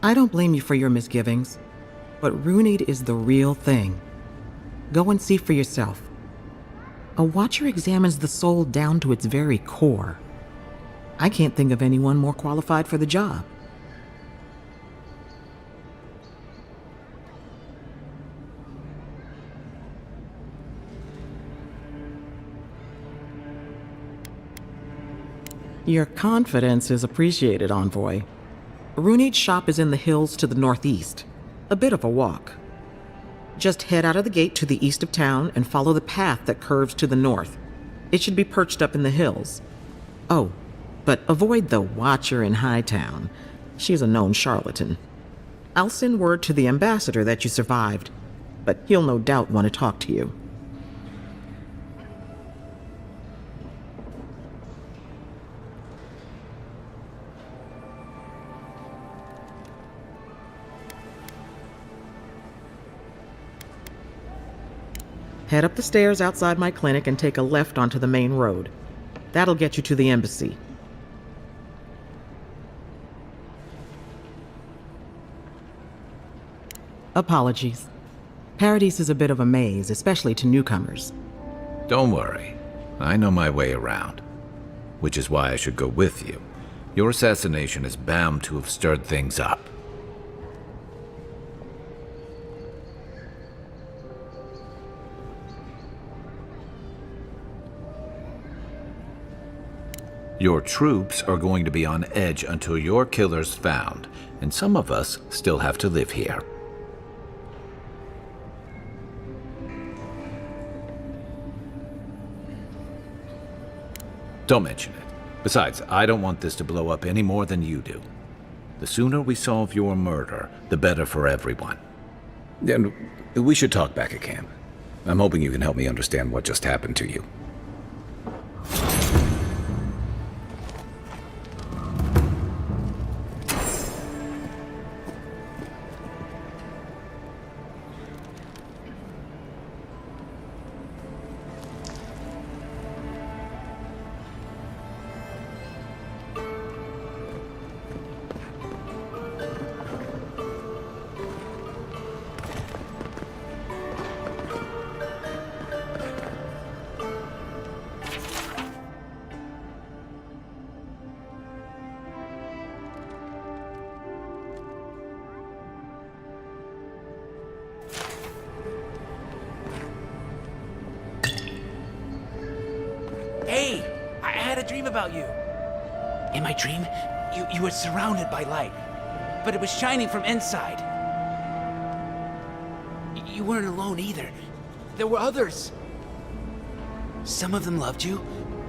I don't blame you for your misgivings, but Runid is the real thing. Go and see for yourself. A watcher examines the soul down to its very core. I can't think of anyone more qualified for the job. Your confidence is appreciated, Envoy. Runid's shop is in the hills to the northeast. A bit of a walk. Just head out of the gate to the east of town and follow the path that curves to the north. It should be perched up in the hills. Oh, but avoid the Watcher in Hightown. She's a known charlatan. I'll send word to the ambassador that you survived, but he'll no doubt want to talk to you. Head up the stairs outside my clinic and take a left onto the main road. That'll get you to the embassy. Apologies. Paradise is a bit of a maze, especially to newcomers. Don't worry, I know my way around. Which is why I should go with you. Your assassination is bound to have stirred things up. Your troops are going to be on edge until your killer's found, and some of us still have to live here. Don't mention it. Besides, I don't want this to blow up any more than you do. The sooner we solve your murder, the better for everyone. And we should talk back at camp. I'm hoping you can help me understand what just happened to you. Hey, I had a dream about you. In my dream, you were surrounded by light, but it was shining from inside. You weren't alone either. There were others. Some of them loved you,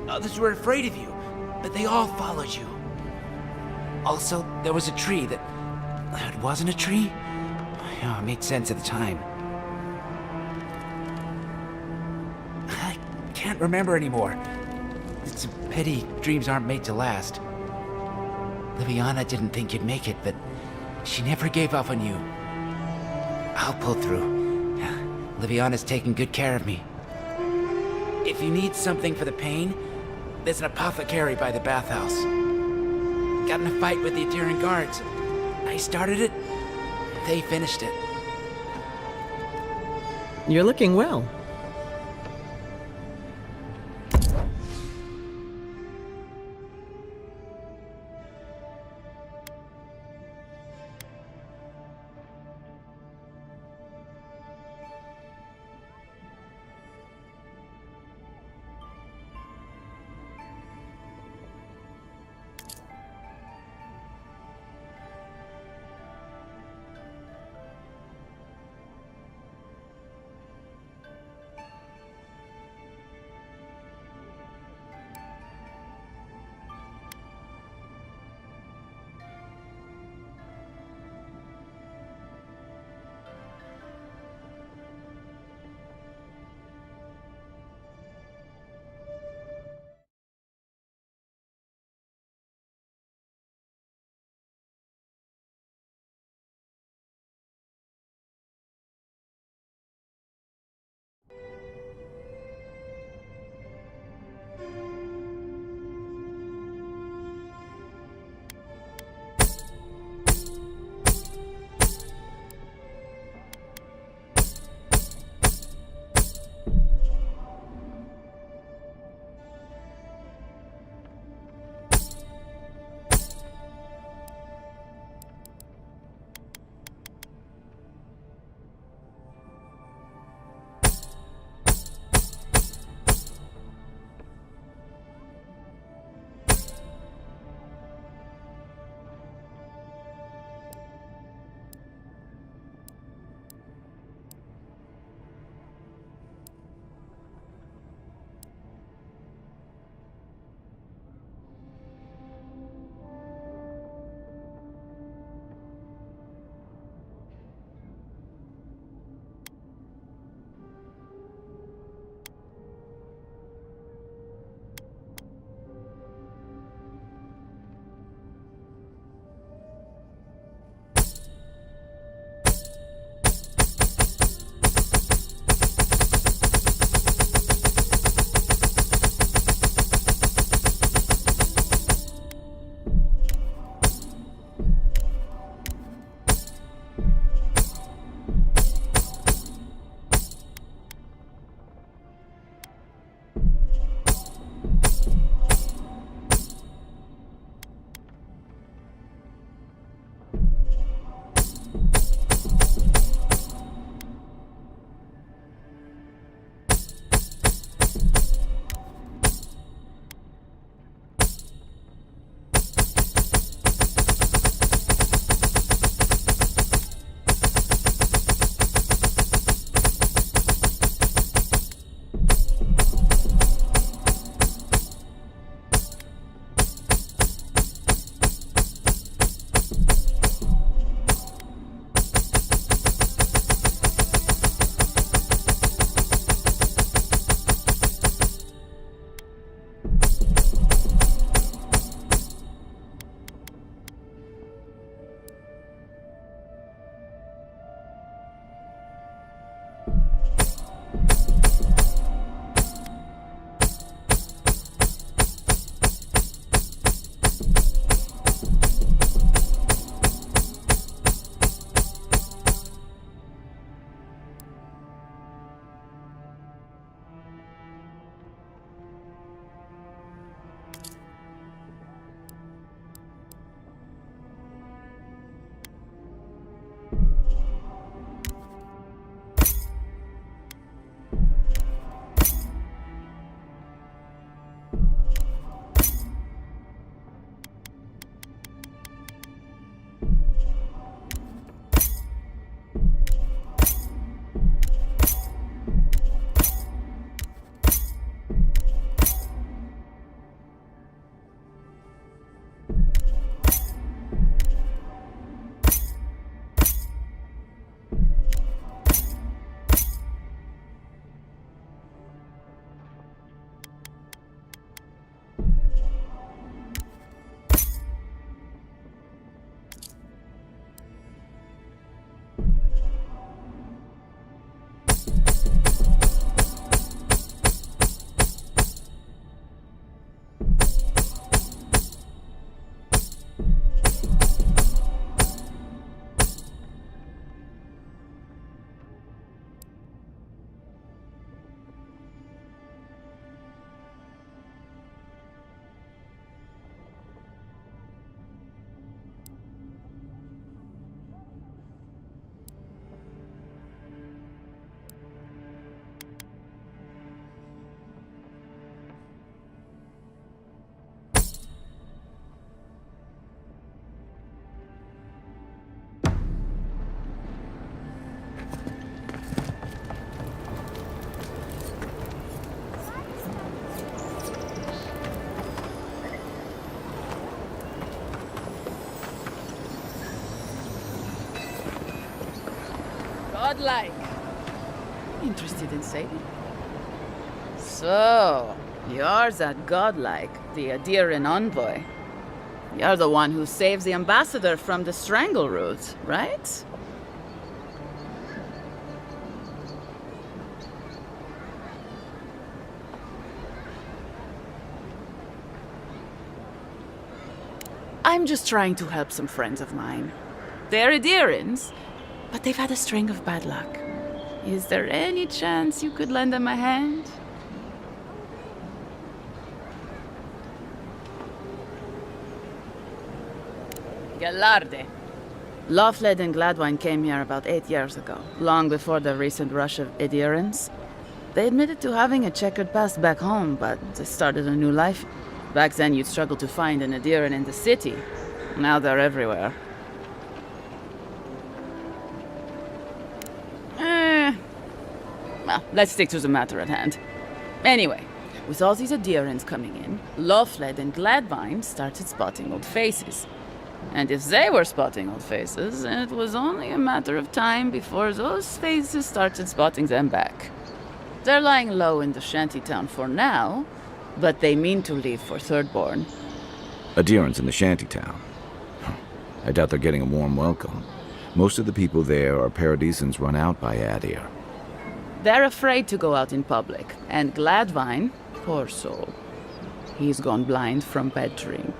others were afraid of you, but they all followed you. Also, there was a tree that... It wasn't a tree? Oh, it made sense at the time. I can't remember anymore. It's a pity dreams aren't made to last. Liviana didn't think you'd make it, but she never gave up on you. I'll pull through. Liviana's taking good care of me. If you need something for the pain, there's an apothecary by the bathhouse. Got in a fight with the Aterian guards. I started it, they finished it. You're looking well. godlike. Interested in saving? So, you're that godlike, the Adiran envoy. You're the one who saves the ambassador from the strangle root, right? I'm just trying to help some friends of mine. They're Adirans, but they've had a string of bad luck. Is there any chance you could lend them a hand? Galarde. Lawfled and Gladwine came here about 8 years ago, long before the recent rush of Idirans. They admitted to having a checkered past back home, but they started a new life. Back then, you'd struggle to find an Adiran in the city. Now they're everywhere. Well, let's stick to the matter at hand. Anyway, with all these Adirans coming in, Lawfled and Gladwine started spotting old faces. And if they were spotting old faces, it was only a matter of time before those faces started spotting them back. They're lying low in the shantytown for now, but they mean to leave for Thirdborn. Adirans in the shantytown. I doubt they're getting a warm welcome. Most of the people there are Paradisans run out by Adir. They're afraid to go out in public, and Gladwine, poor soul, he's gone blind from bad drink.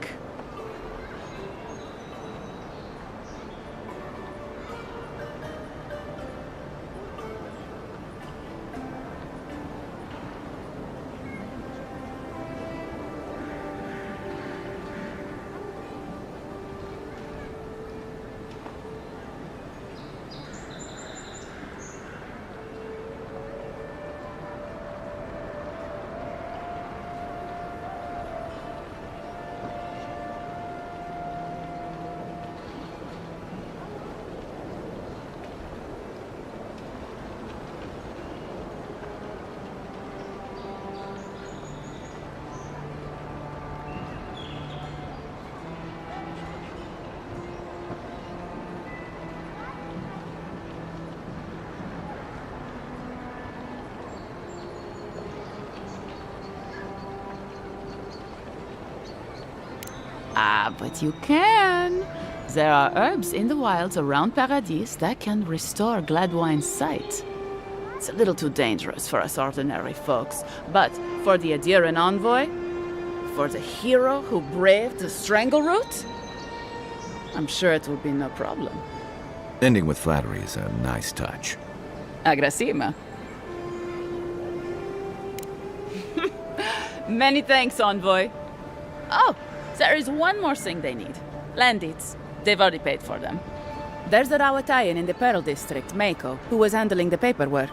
Ah, but you can. There are herbs in the wilds around Paradis that can restore Gladwine's sight. It's a little too dangerous for us ordinary folks, but for the Adiran envoy, for the hero who braved the strangle root, I'm sure it will be no problem. Ending with flattery is a nice touch. Agrasima. Many thanks, envoy. Oh, there is one more thing they need. Land deeds. They've already paid for them. There's a Rawatayan in the Pearl District, Mako, who was handling the paperwork.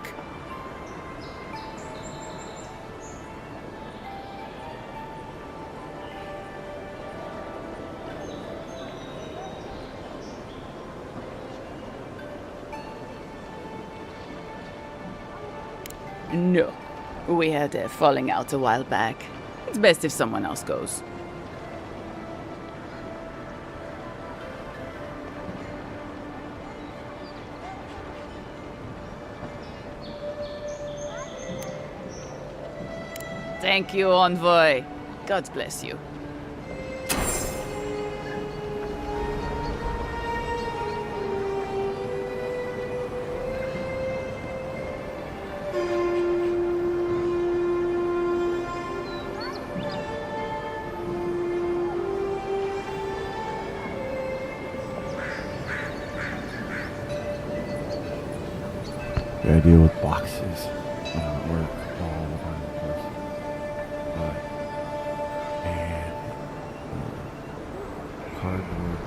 No. We had a falling out a while back. It's best if someone else goes. Thank you, envoy. God bless you. The idea with boxes doesn't work all the time, of course. But, man, cardboard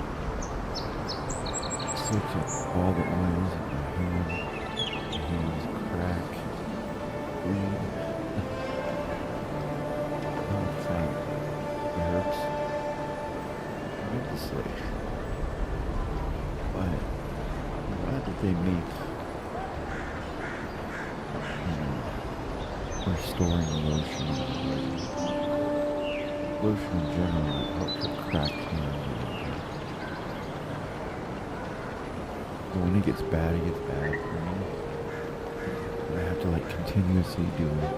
soaks up all the oils in my hand. My hands crack, bleed. Oh, it's like, it hurts tremendously. But I'm glad that they make restoring lotion. Lotion in general helps with cracked hands. But when it gets bad, it gets bad for me. And I have to like continuously do it.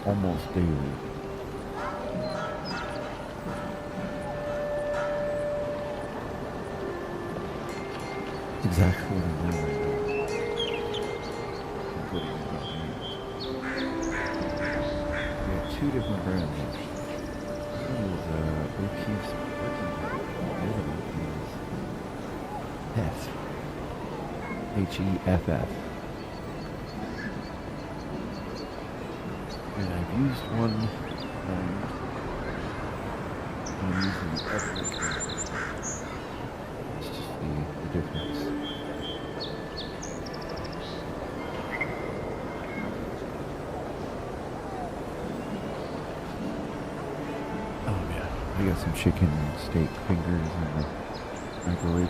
Almost daily. That's exactly what I'm doing right now. I'm putting it on hands. We have two different brands actually. One is O'Keefe's Working Party. The other one is Hess. Heff. And I've used one brand. I'm using the other one. It's just the difference. Oh yeah, I got some chicken steak fingers in the microwave.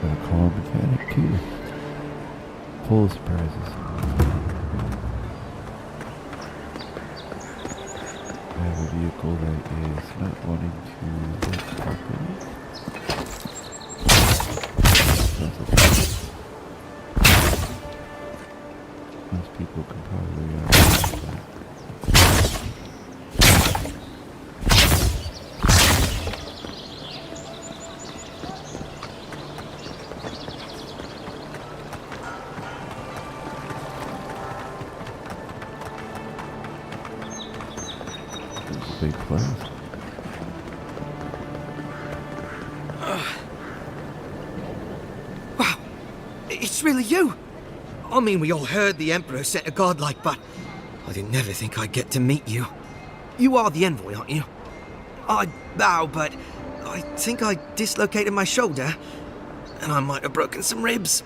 Got a car mechanic too. Full of surprises. I have a vehicle that is not wanting to work properly. That's okay. Most people can probably do that. Big plus. Wow, it's really you. I mean, we all heard the Emperor sent a godlike, but I didn't never think I'd get to meet you. You are the envoy, aren't you? I bow, but I think I dislocated my shoulder, and I might have broken some ribs.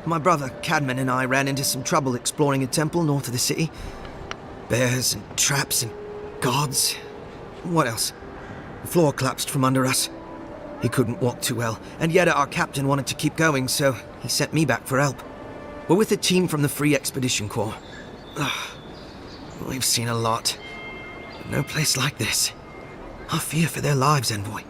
My brother, Cadman, and I ran into some trouble exploring a temple north of the city. Bears and traps and guards. What else? The floor collapsed from under us. He couldn't walk too well, and yet our captain wanted to keep going, so he sent me back for help. We're with a team from the Free Expedition Corps. We've seen a lot. But no place like this. I fear for their lives, Envoy.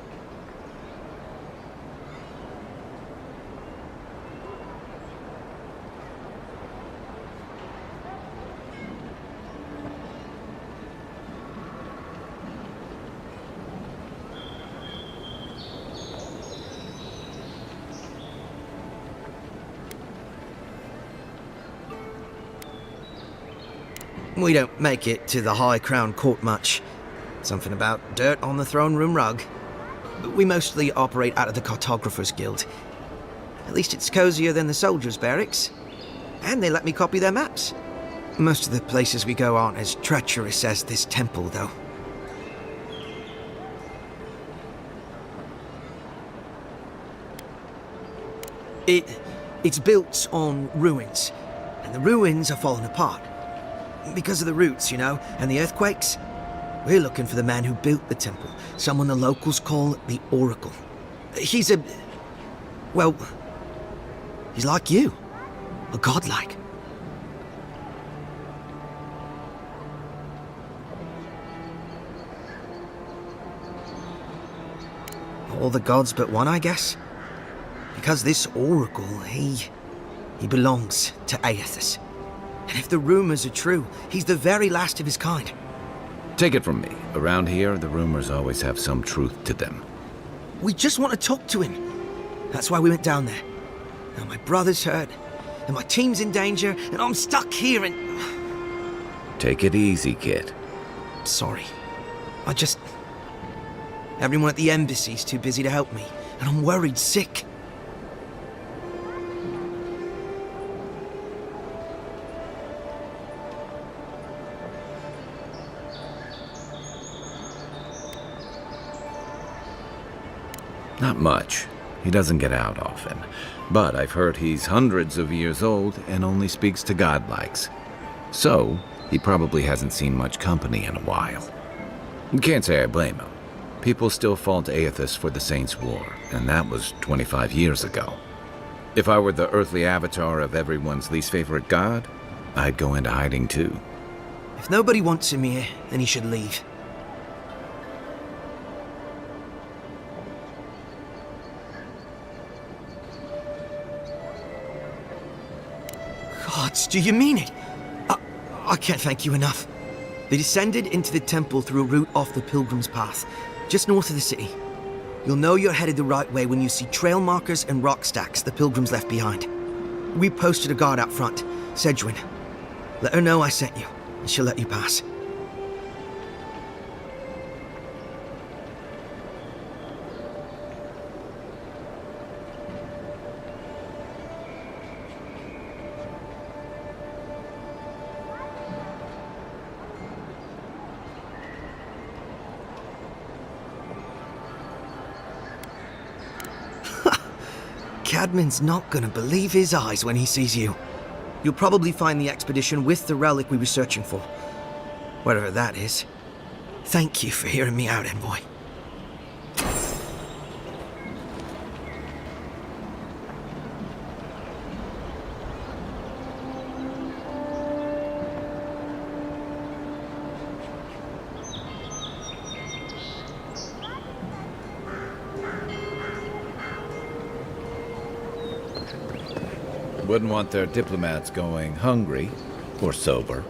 We don't make it to the High Crown Court much. Something about dirt on the throne room rug. But we mostly operate out of the Cartographers Guild. At least it's cozier than the soldiers' barracks. And they let me copy their maps. Most of the places we go aren't as treacherous as this temple, though. It's built on ruins, and the ruins are falling apart. Because of the roots, you know, and the earthquakes. We're looking for the man who built the temple, someone the locals call the Oracle. He's a... well, he's like you. A godlike. All the gods but one, I guess. Because this Oracle, he belongs to Aethys. And if the rumors are true, he's the very last of his kind. Take it from me. Around here, the rumors always have some truth to them. We just want to talk to him. That's why we went down there. Now my brother's hurt, and my team's in danger, and I'm stuck here and... Take it easy, kid. Sorry. Everyone at the embassy's too busy to help me, and I'm worried sick. Not much. He doesn't get out often. But I've heard he's hundreds of years old and only speaks to godlikes. So, he probably hasn't seen much company in a while. Can't say I blame him. People still fault Aethys for the Saints' War, and that was 25 years ago. If I were the earthly avatar of everyone's least favorite god, I'd go into hiding too. If nobody wants him here, then he should leave. Gods, do you mean it? I can't thank you enough. They descended into the temple through a route off the Pilgrim's Path, just north of the city. You'll know you're headed the right way when you see trail markers and rock stacks the Pilgrims left behind. We posted a guard out front, Sedgwin. Let her know I sent you, and she'll let you pass. Cadman's not gonna believe his eyes when he sees you. You'll probably find the expedition with the relic we were searching for. Whatever that is. Thank you for hearing me out, Envoy. Wouldn't want their diplomats going hungry or sober.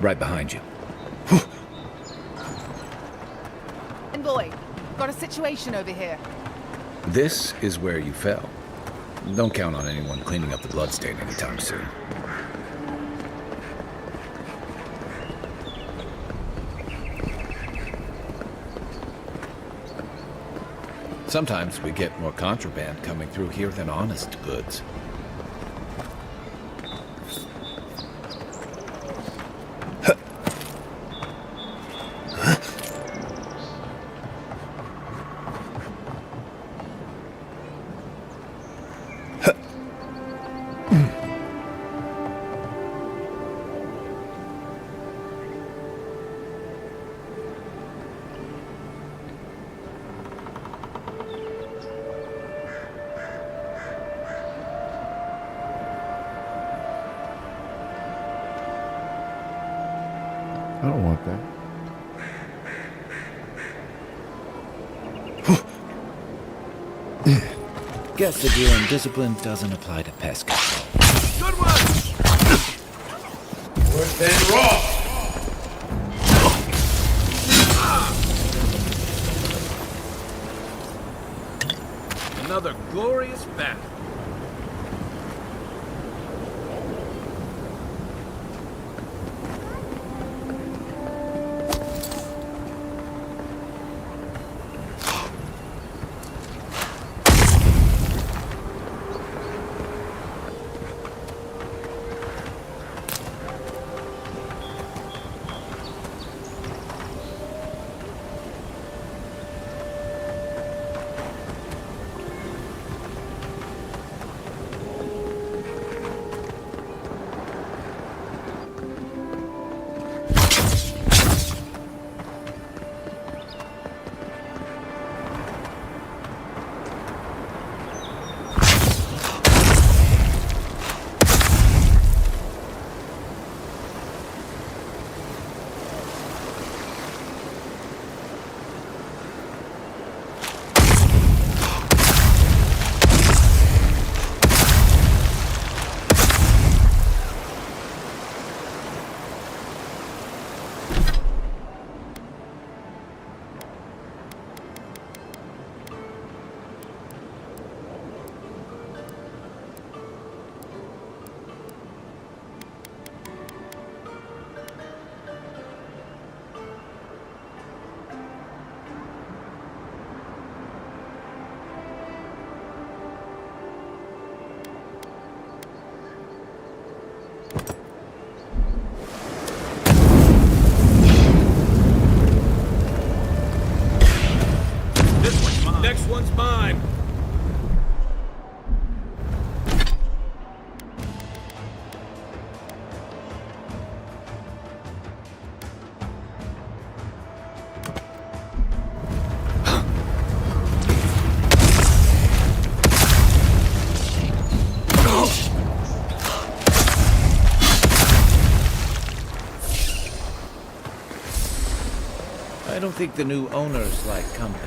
Right behind you. Envoy, got a situation over here. This is where you fell. Don't count on anyone cleaning up the bloodstain anytime soon. Sometimes we get more contraband coming through here than honest goods. I don't want that. Guess the deer and discipline doesn't apply to pest control. Good one! Worse than raw! Another glorious battle. Next one's mine. I don't think the new owners like company.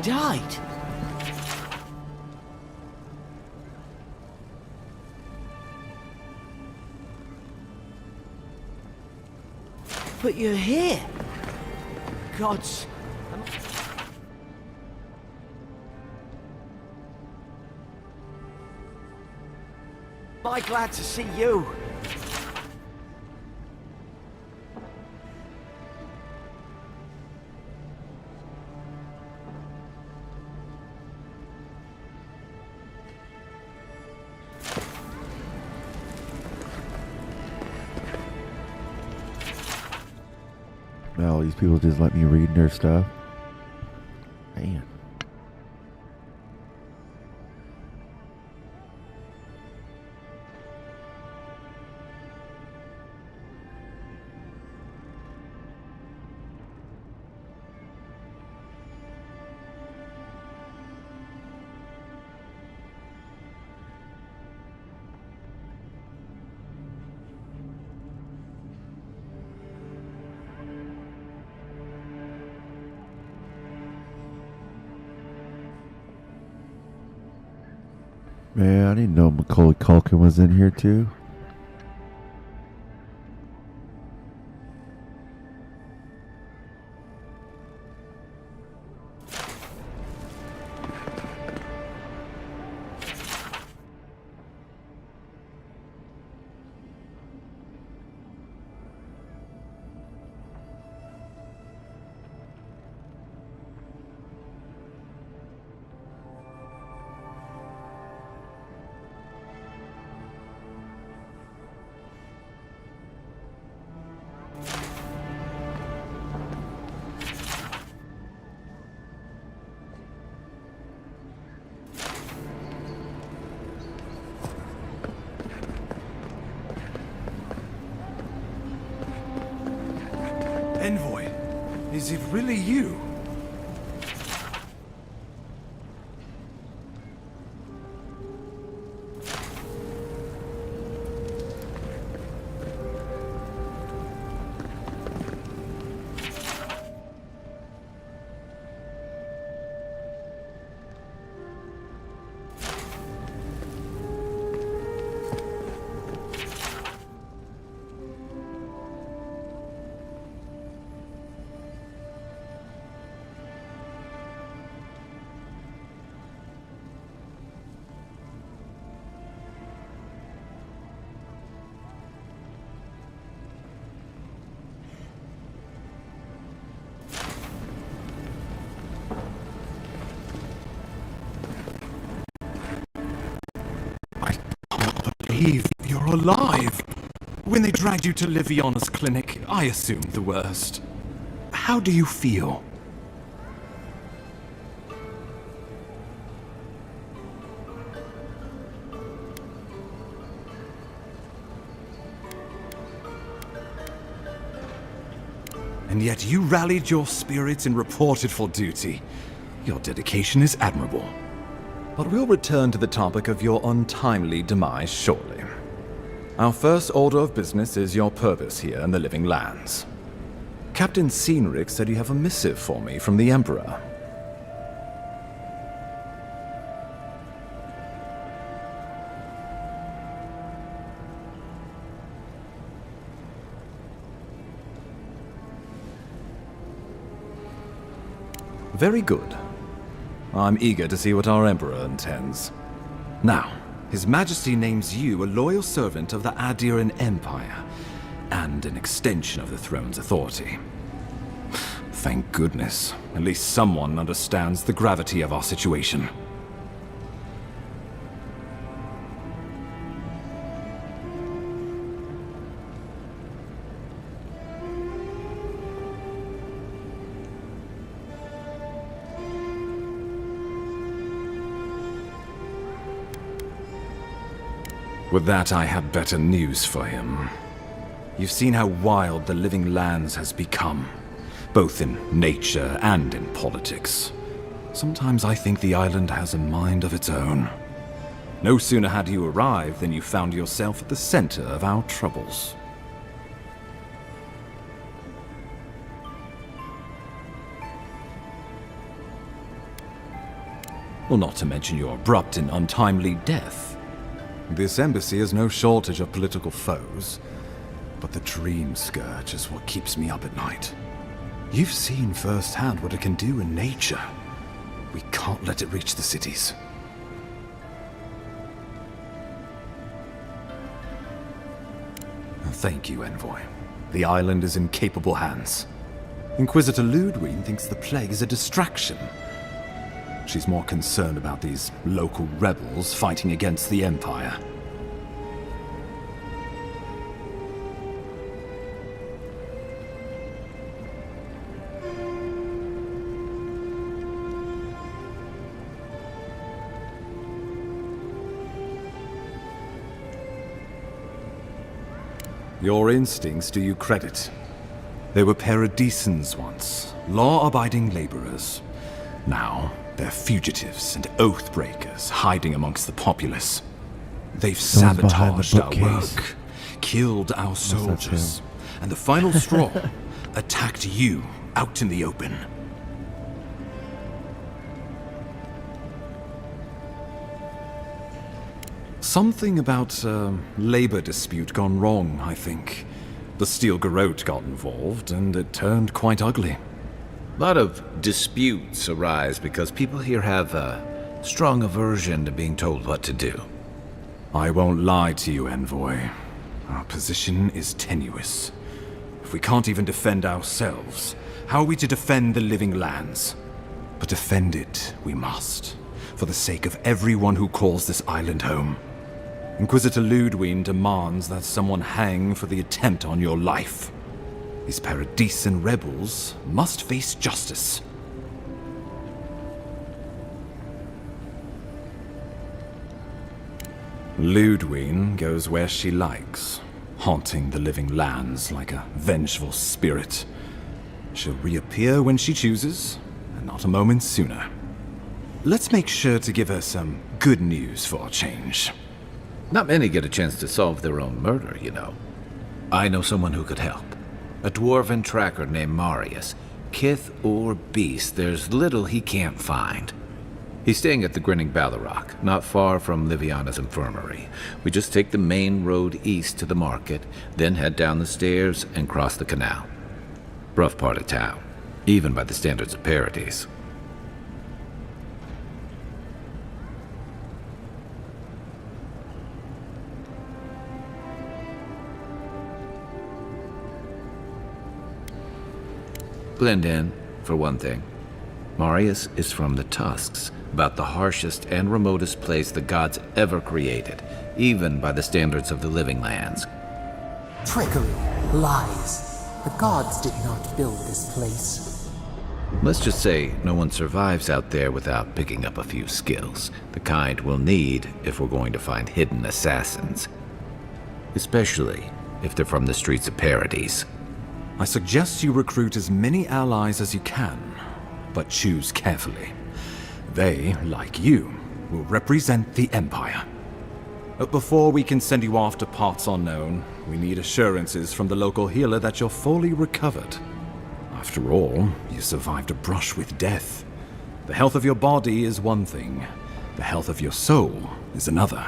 died. But you're here. Gods. Am I glad to see you? Now these people just let me read their stuff. Man. Man, I didn't know Macaulay Culkin was in here too. Envoy, is it really you? You're alive. When they dragged you to Liviana's clinic, I assumed the worst. How do you feel? And yet you rallied your spirits and reported for duty. Your dedication is admirable. But we'll return to the topic of your untimely demise shortly. Our first order of business is your purpose here in the Living Lands. Captain Cynric said you have a missive for me from the Emperor. Very good. I'm eager to see what our Emperor intends. Now, His Majesty names you a loyal servant of the Adiran Empire, and an extension of the throne's authority. Thank goodness. At least someone understands the gravity of our situation. With that, I have better news for him. You've seen how wild the Living Lands has become, both in nature and in politics. Sometimes I think the island has a mind of its own. No sooner had you arrived than you found yourself at the center of our troubles. Well, not to mention your abrupt and untimely death. This embassy has no shortage of political foes, but the dream scourge is what keeps me up at night. You've seen firsthand what it can do in nature. We can't let it reach the cities. Thank you, Envoy. The island is in capable hands. Inquisitor Ludwig thinks the plague is a distraction. She's more concerned about these local rebels fighting against the Empire. Your instincts do you credit. They were paradisans once, law-abiding laborers. Now, they're fugitives and oath-breakers hiding amongst the populace. They've Someone's behind the sabotaged our bookcase. work, killed our Unless that's soldiers, him. and the final straw, attacked you out in the open. Something about a labor dispute gone wrong, I think. The Steel Garrote got involved, and it turned quite ugly. A lot of disputes arise because people here have a strong aversion to being told what to do. I won't lie to you, Envoy. Our position is tenuous. If we can't even defend ourselves, how are we to defend the living lands? But defend it we must, for the sake of everyone who calls this island home. Inquisitor Ludwig demands that someone hang for the attempt on your life. These Paradisan rebels must face justice. Ludwig goes where she likes, haunting the living lands like a vengeful spirit. She'll reappear when she chooses, and not a moment sooner. Let's make sure to give her some good news for a change. Not many get a chance to solve their own murder, you know. I know someone who could help. A dwarven tracker named Marius. Kith or beast, there's little he can't find. He's staying at the Grinning Ballarrock, not far from Liviana's infirmary. We just take the main road east to the market, then head down the stairs and cross the canal. Rough part of town, even by the standards of Paradis. Blend in, for one thing. Marius is from the Tusks, about the harshest and remotest place the gods ever created, even by the standards of the living lands. Trickery, lies. The gods did not build this place. Let's just say no one survives out there without picking up a few skills, the kind we'll need if we're going to find hidden assassins. Especially if they're from the streets of Paradis. I suggest you recruit as many allies as you can, but choose carefully. They, like you, will represent the Empire. But before we can send you off to parts unknown, we need assurances from the local healer that you're fully recovered. After all, you survived a brush with death. The health of your body is one thing, the health of your soul is another.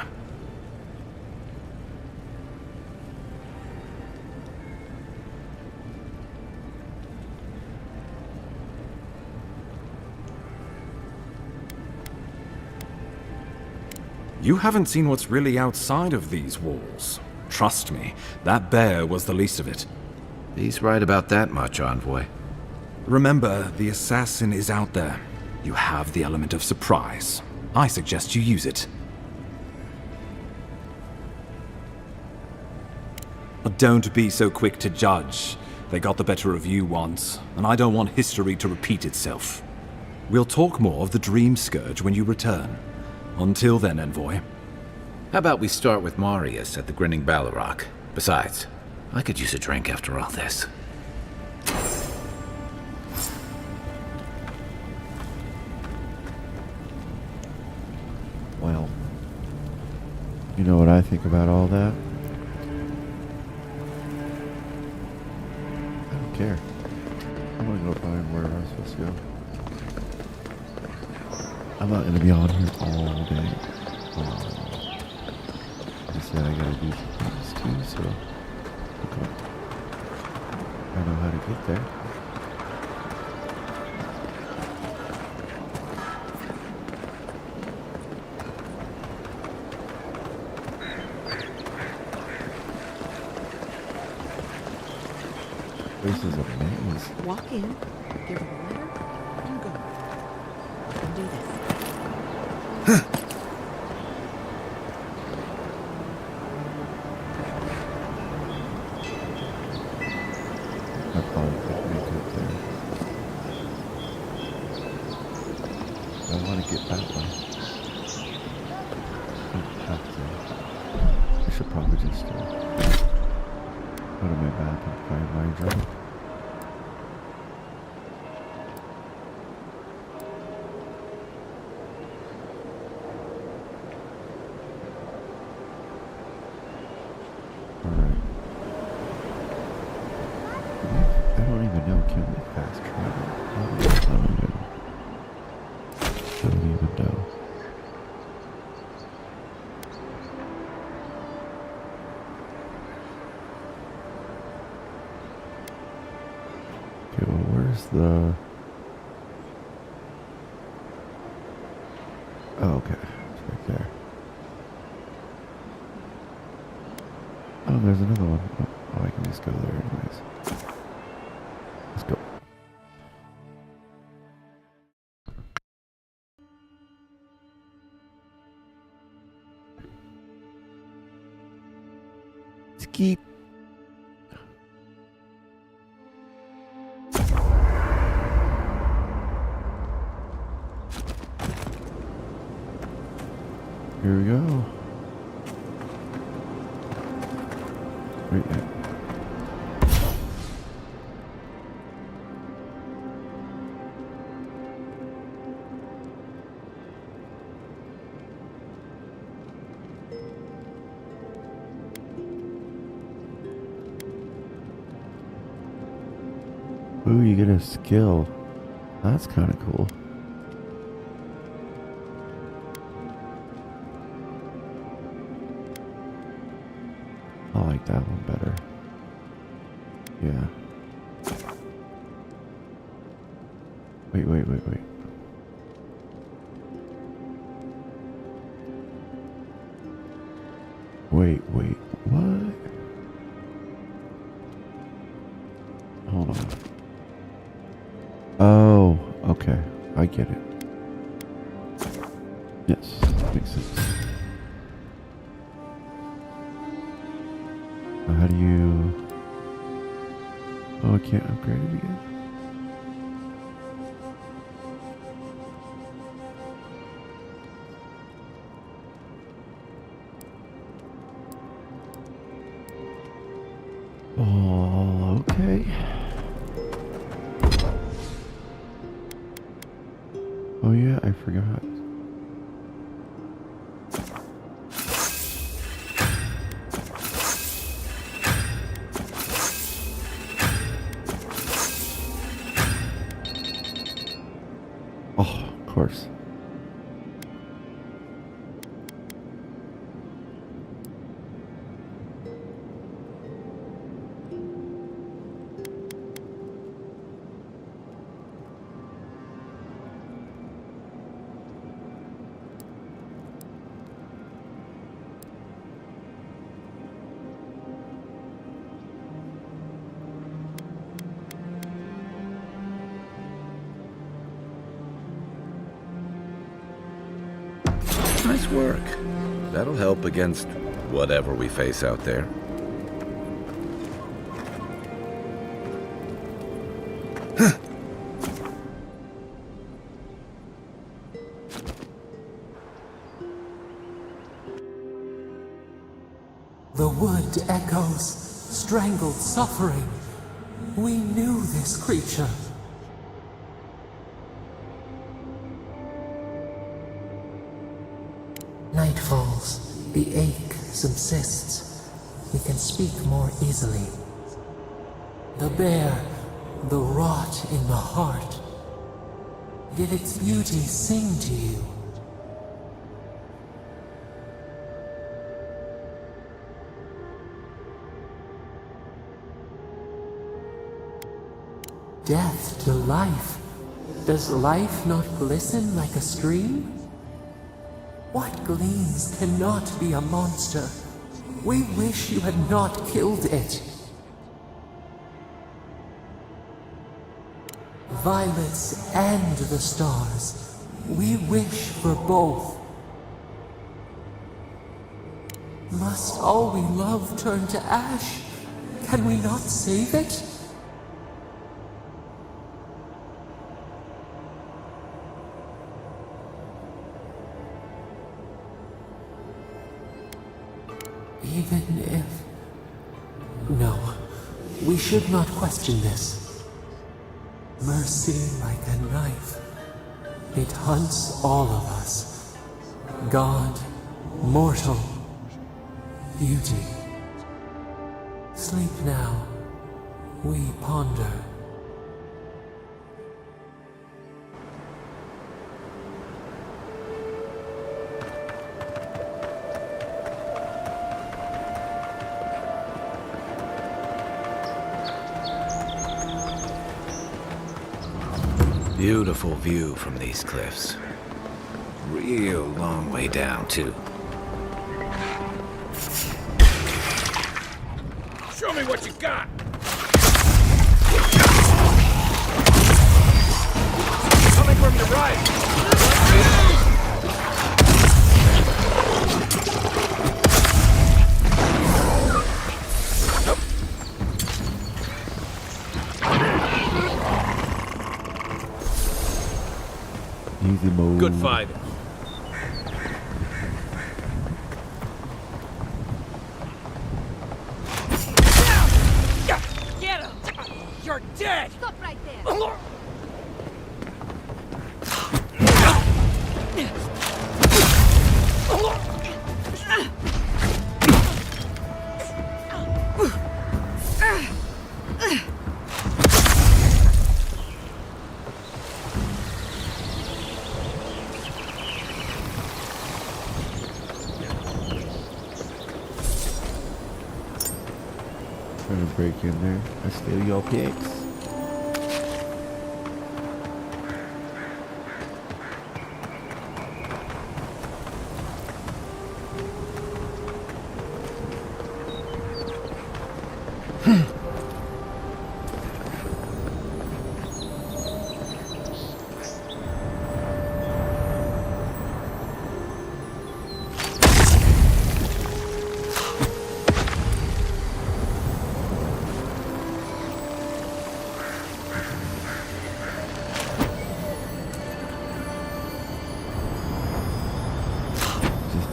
You haven't seen what's really outside of these walls. Trust me, that bear was the least of it. He's right about that much, Envoy. Remember, the assassin is out there. You have the element of surprise. I suggest you use it. But don't be so quick to judge. They got the better of you once, and I don't want history to repeat itself. We'll talk more of the Dream Scourge when you return. Until then, Envoy. How about we start with Marius at the Grinning Ballarrock? Besides, I could use a drink after all this. Well, you know what I think about all that? I don't care. I'm gonna go find where I'm supposed to go. I'm not gonna be on here all day. I said I gotta do some things too, so okay. I know how to get there. This is a maze. Walk in, give her a letter, and go. And do that. I probably could make it there. I want to get that way. I have to. I should probably just go to my map and find my drive. Alright. I don't even know, can we fast travel? I don't know. I don't even know. Okay, well, where's the... Oh, okay. It's right there. Oh, there's another one. Oh, I can just go there anyways. Let's go. Skeet. Here we go. Right there. Ooh, you get a skill. That's kind of cool. I like that one better. Yeah. Wait. Wait, what? Hold on. Oh, okay. I get it. Yes, makes sense. How do you... Oh, I can't upgrade it again? Oh, okay. Oh yeah, I forgot. Oh, of course. Nice work. That'll help against whatever we face out there. The wood echoes, strangled suffering. We knew this creature. Night falls, the ache subsists. We can speak more easily. The bear, the rot in the heart. Did its beauty sing to you? Death to life. Does life not glisten like a stream? What gleams cannot be a monster? We wish you had not killed it. Violets and the stars. We wish for both. Must all we love turn to ash? Can we not save it? Even if... No, we should not question this. Mercy like a knife. It hunts all of us. God, mortal, beauty. Sleep now. We ponder. Beautiful view from these cliffs. Real long way down, too. Show me what you got! Coming from the right! Easy mode. Good fighting. Get him! You're dead! Stop right there! Trying to break in there. I steal your picks.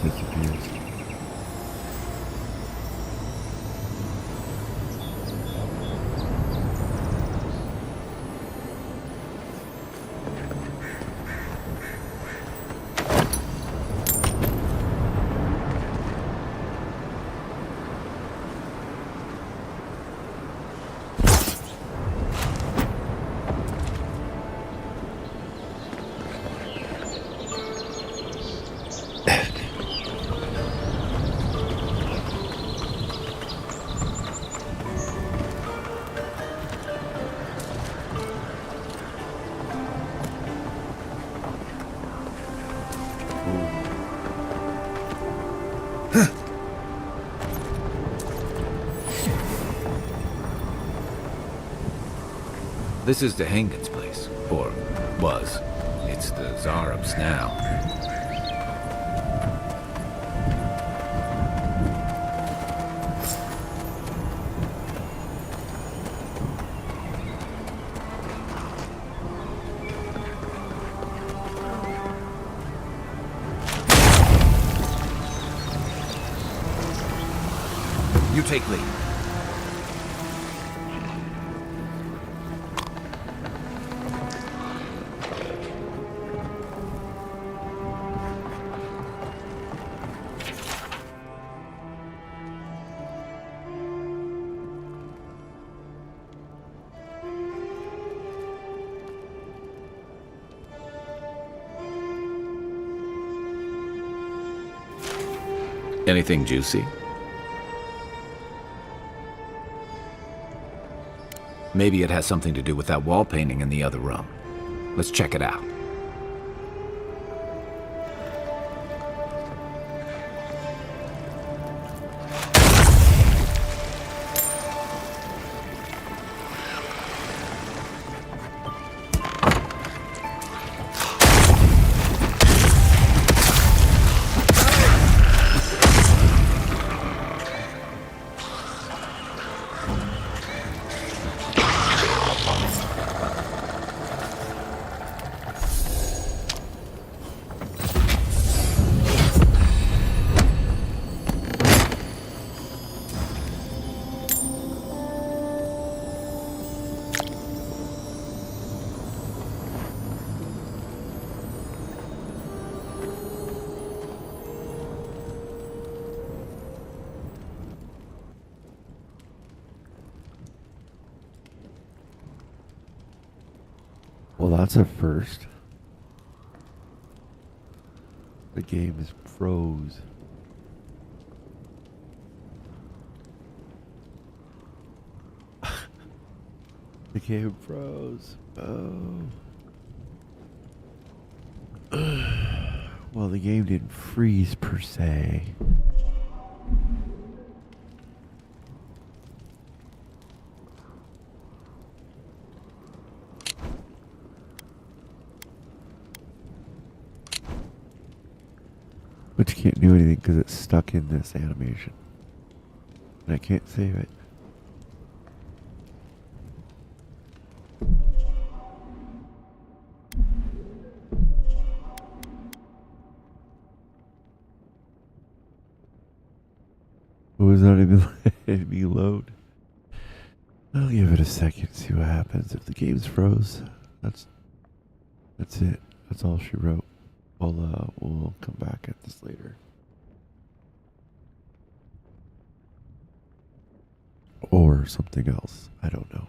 Disappears. This is the Hengen's place. Or was. It's the Zarub's now. You take lead. Anything juicy? Maybe it has something to do with that wall painting in the other room. Let's check it out. Well, that's a first. The game is froze. The game froze. Oh. Well, the game didn't freeze per se. But you can't do anything because it's stuck in this animation. And I can't save it. It was not even letting me load. I'll give it a second, see what happens. If the game's froze, that's it. That's all she wrote. We'll come back at this later. Or something else. I don't know.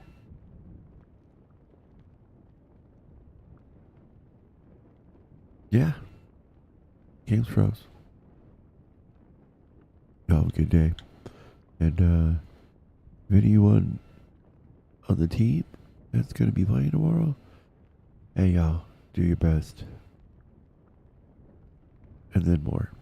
Yeah. Game's froze. You have a good day. And if anyone on the team that's going to be playing tomorrow, hey y'all, do your best. And then more.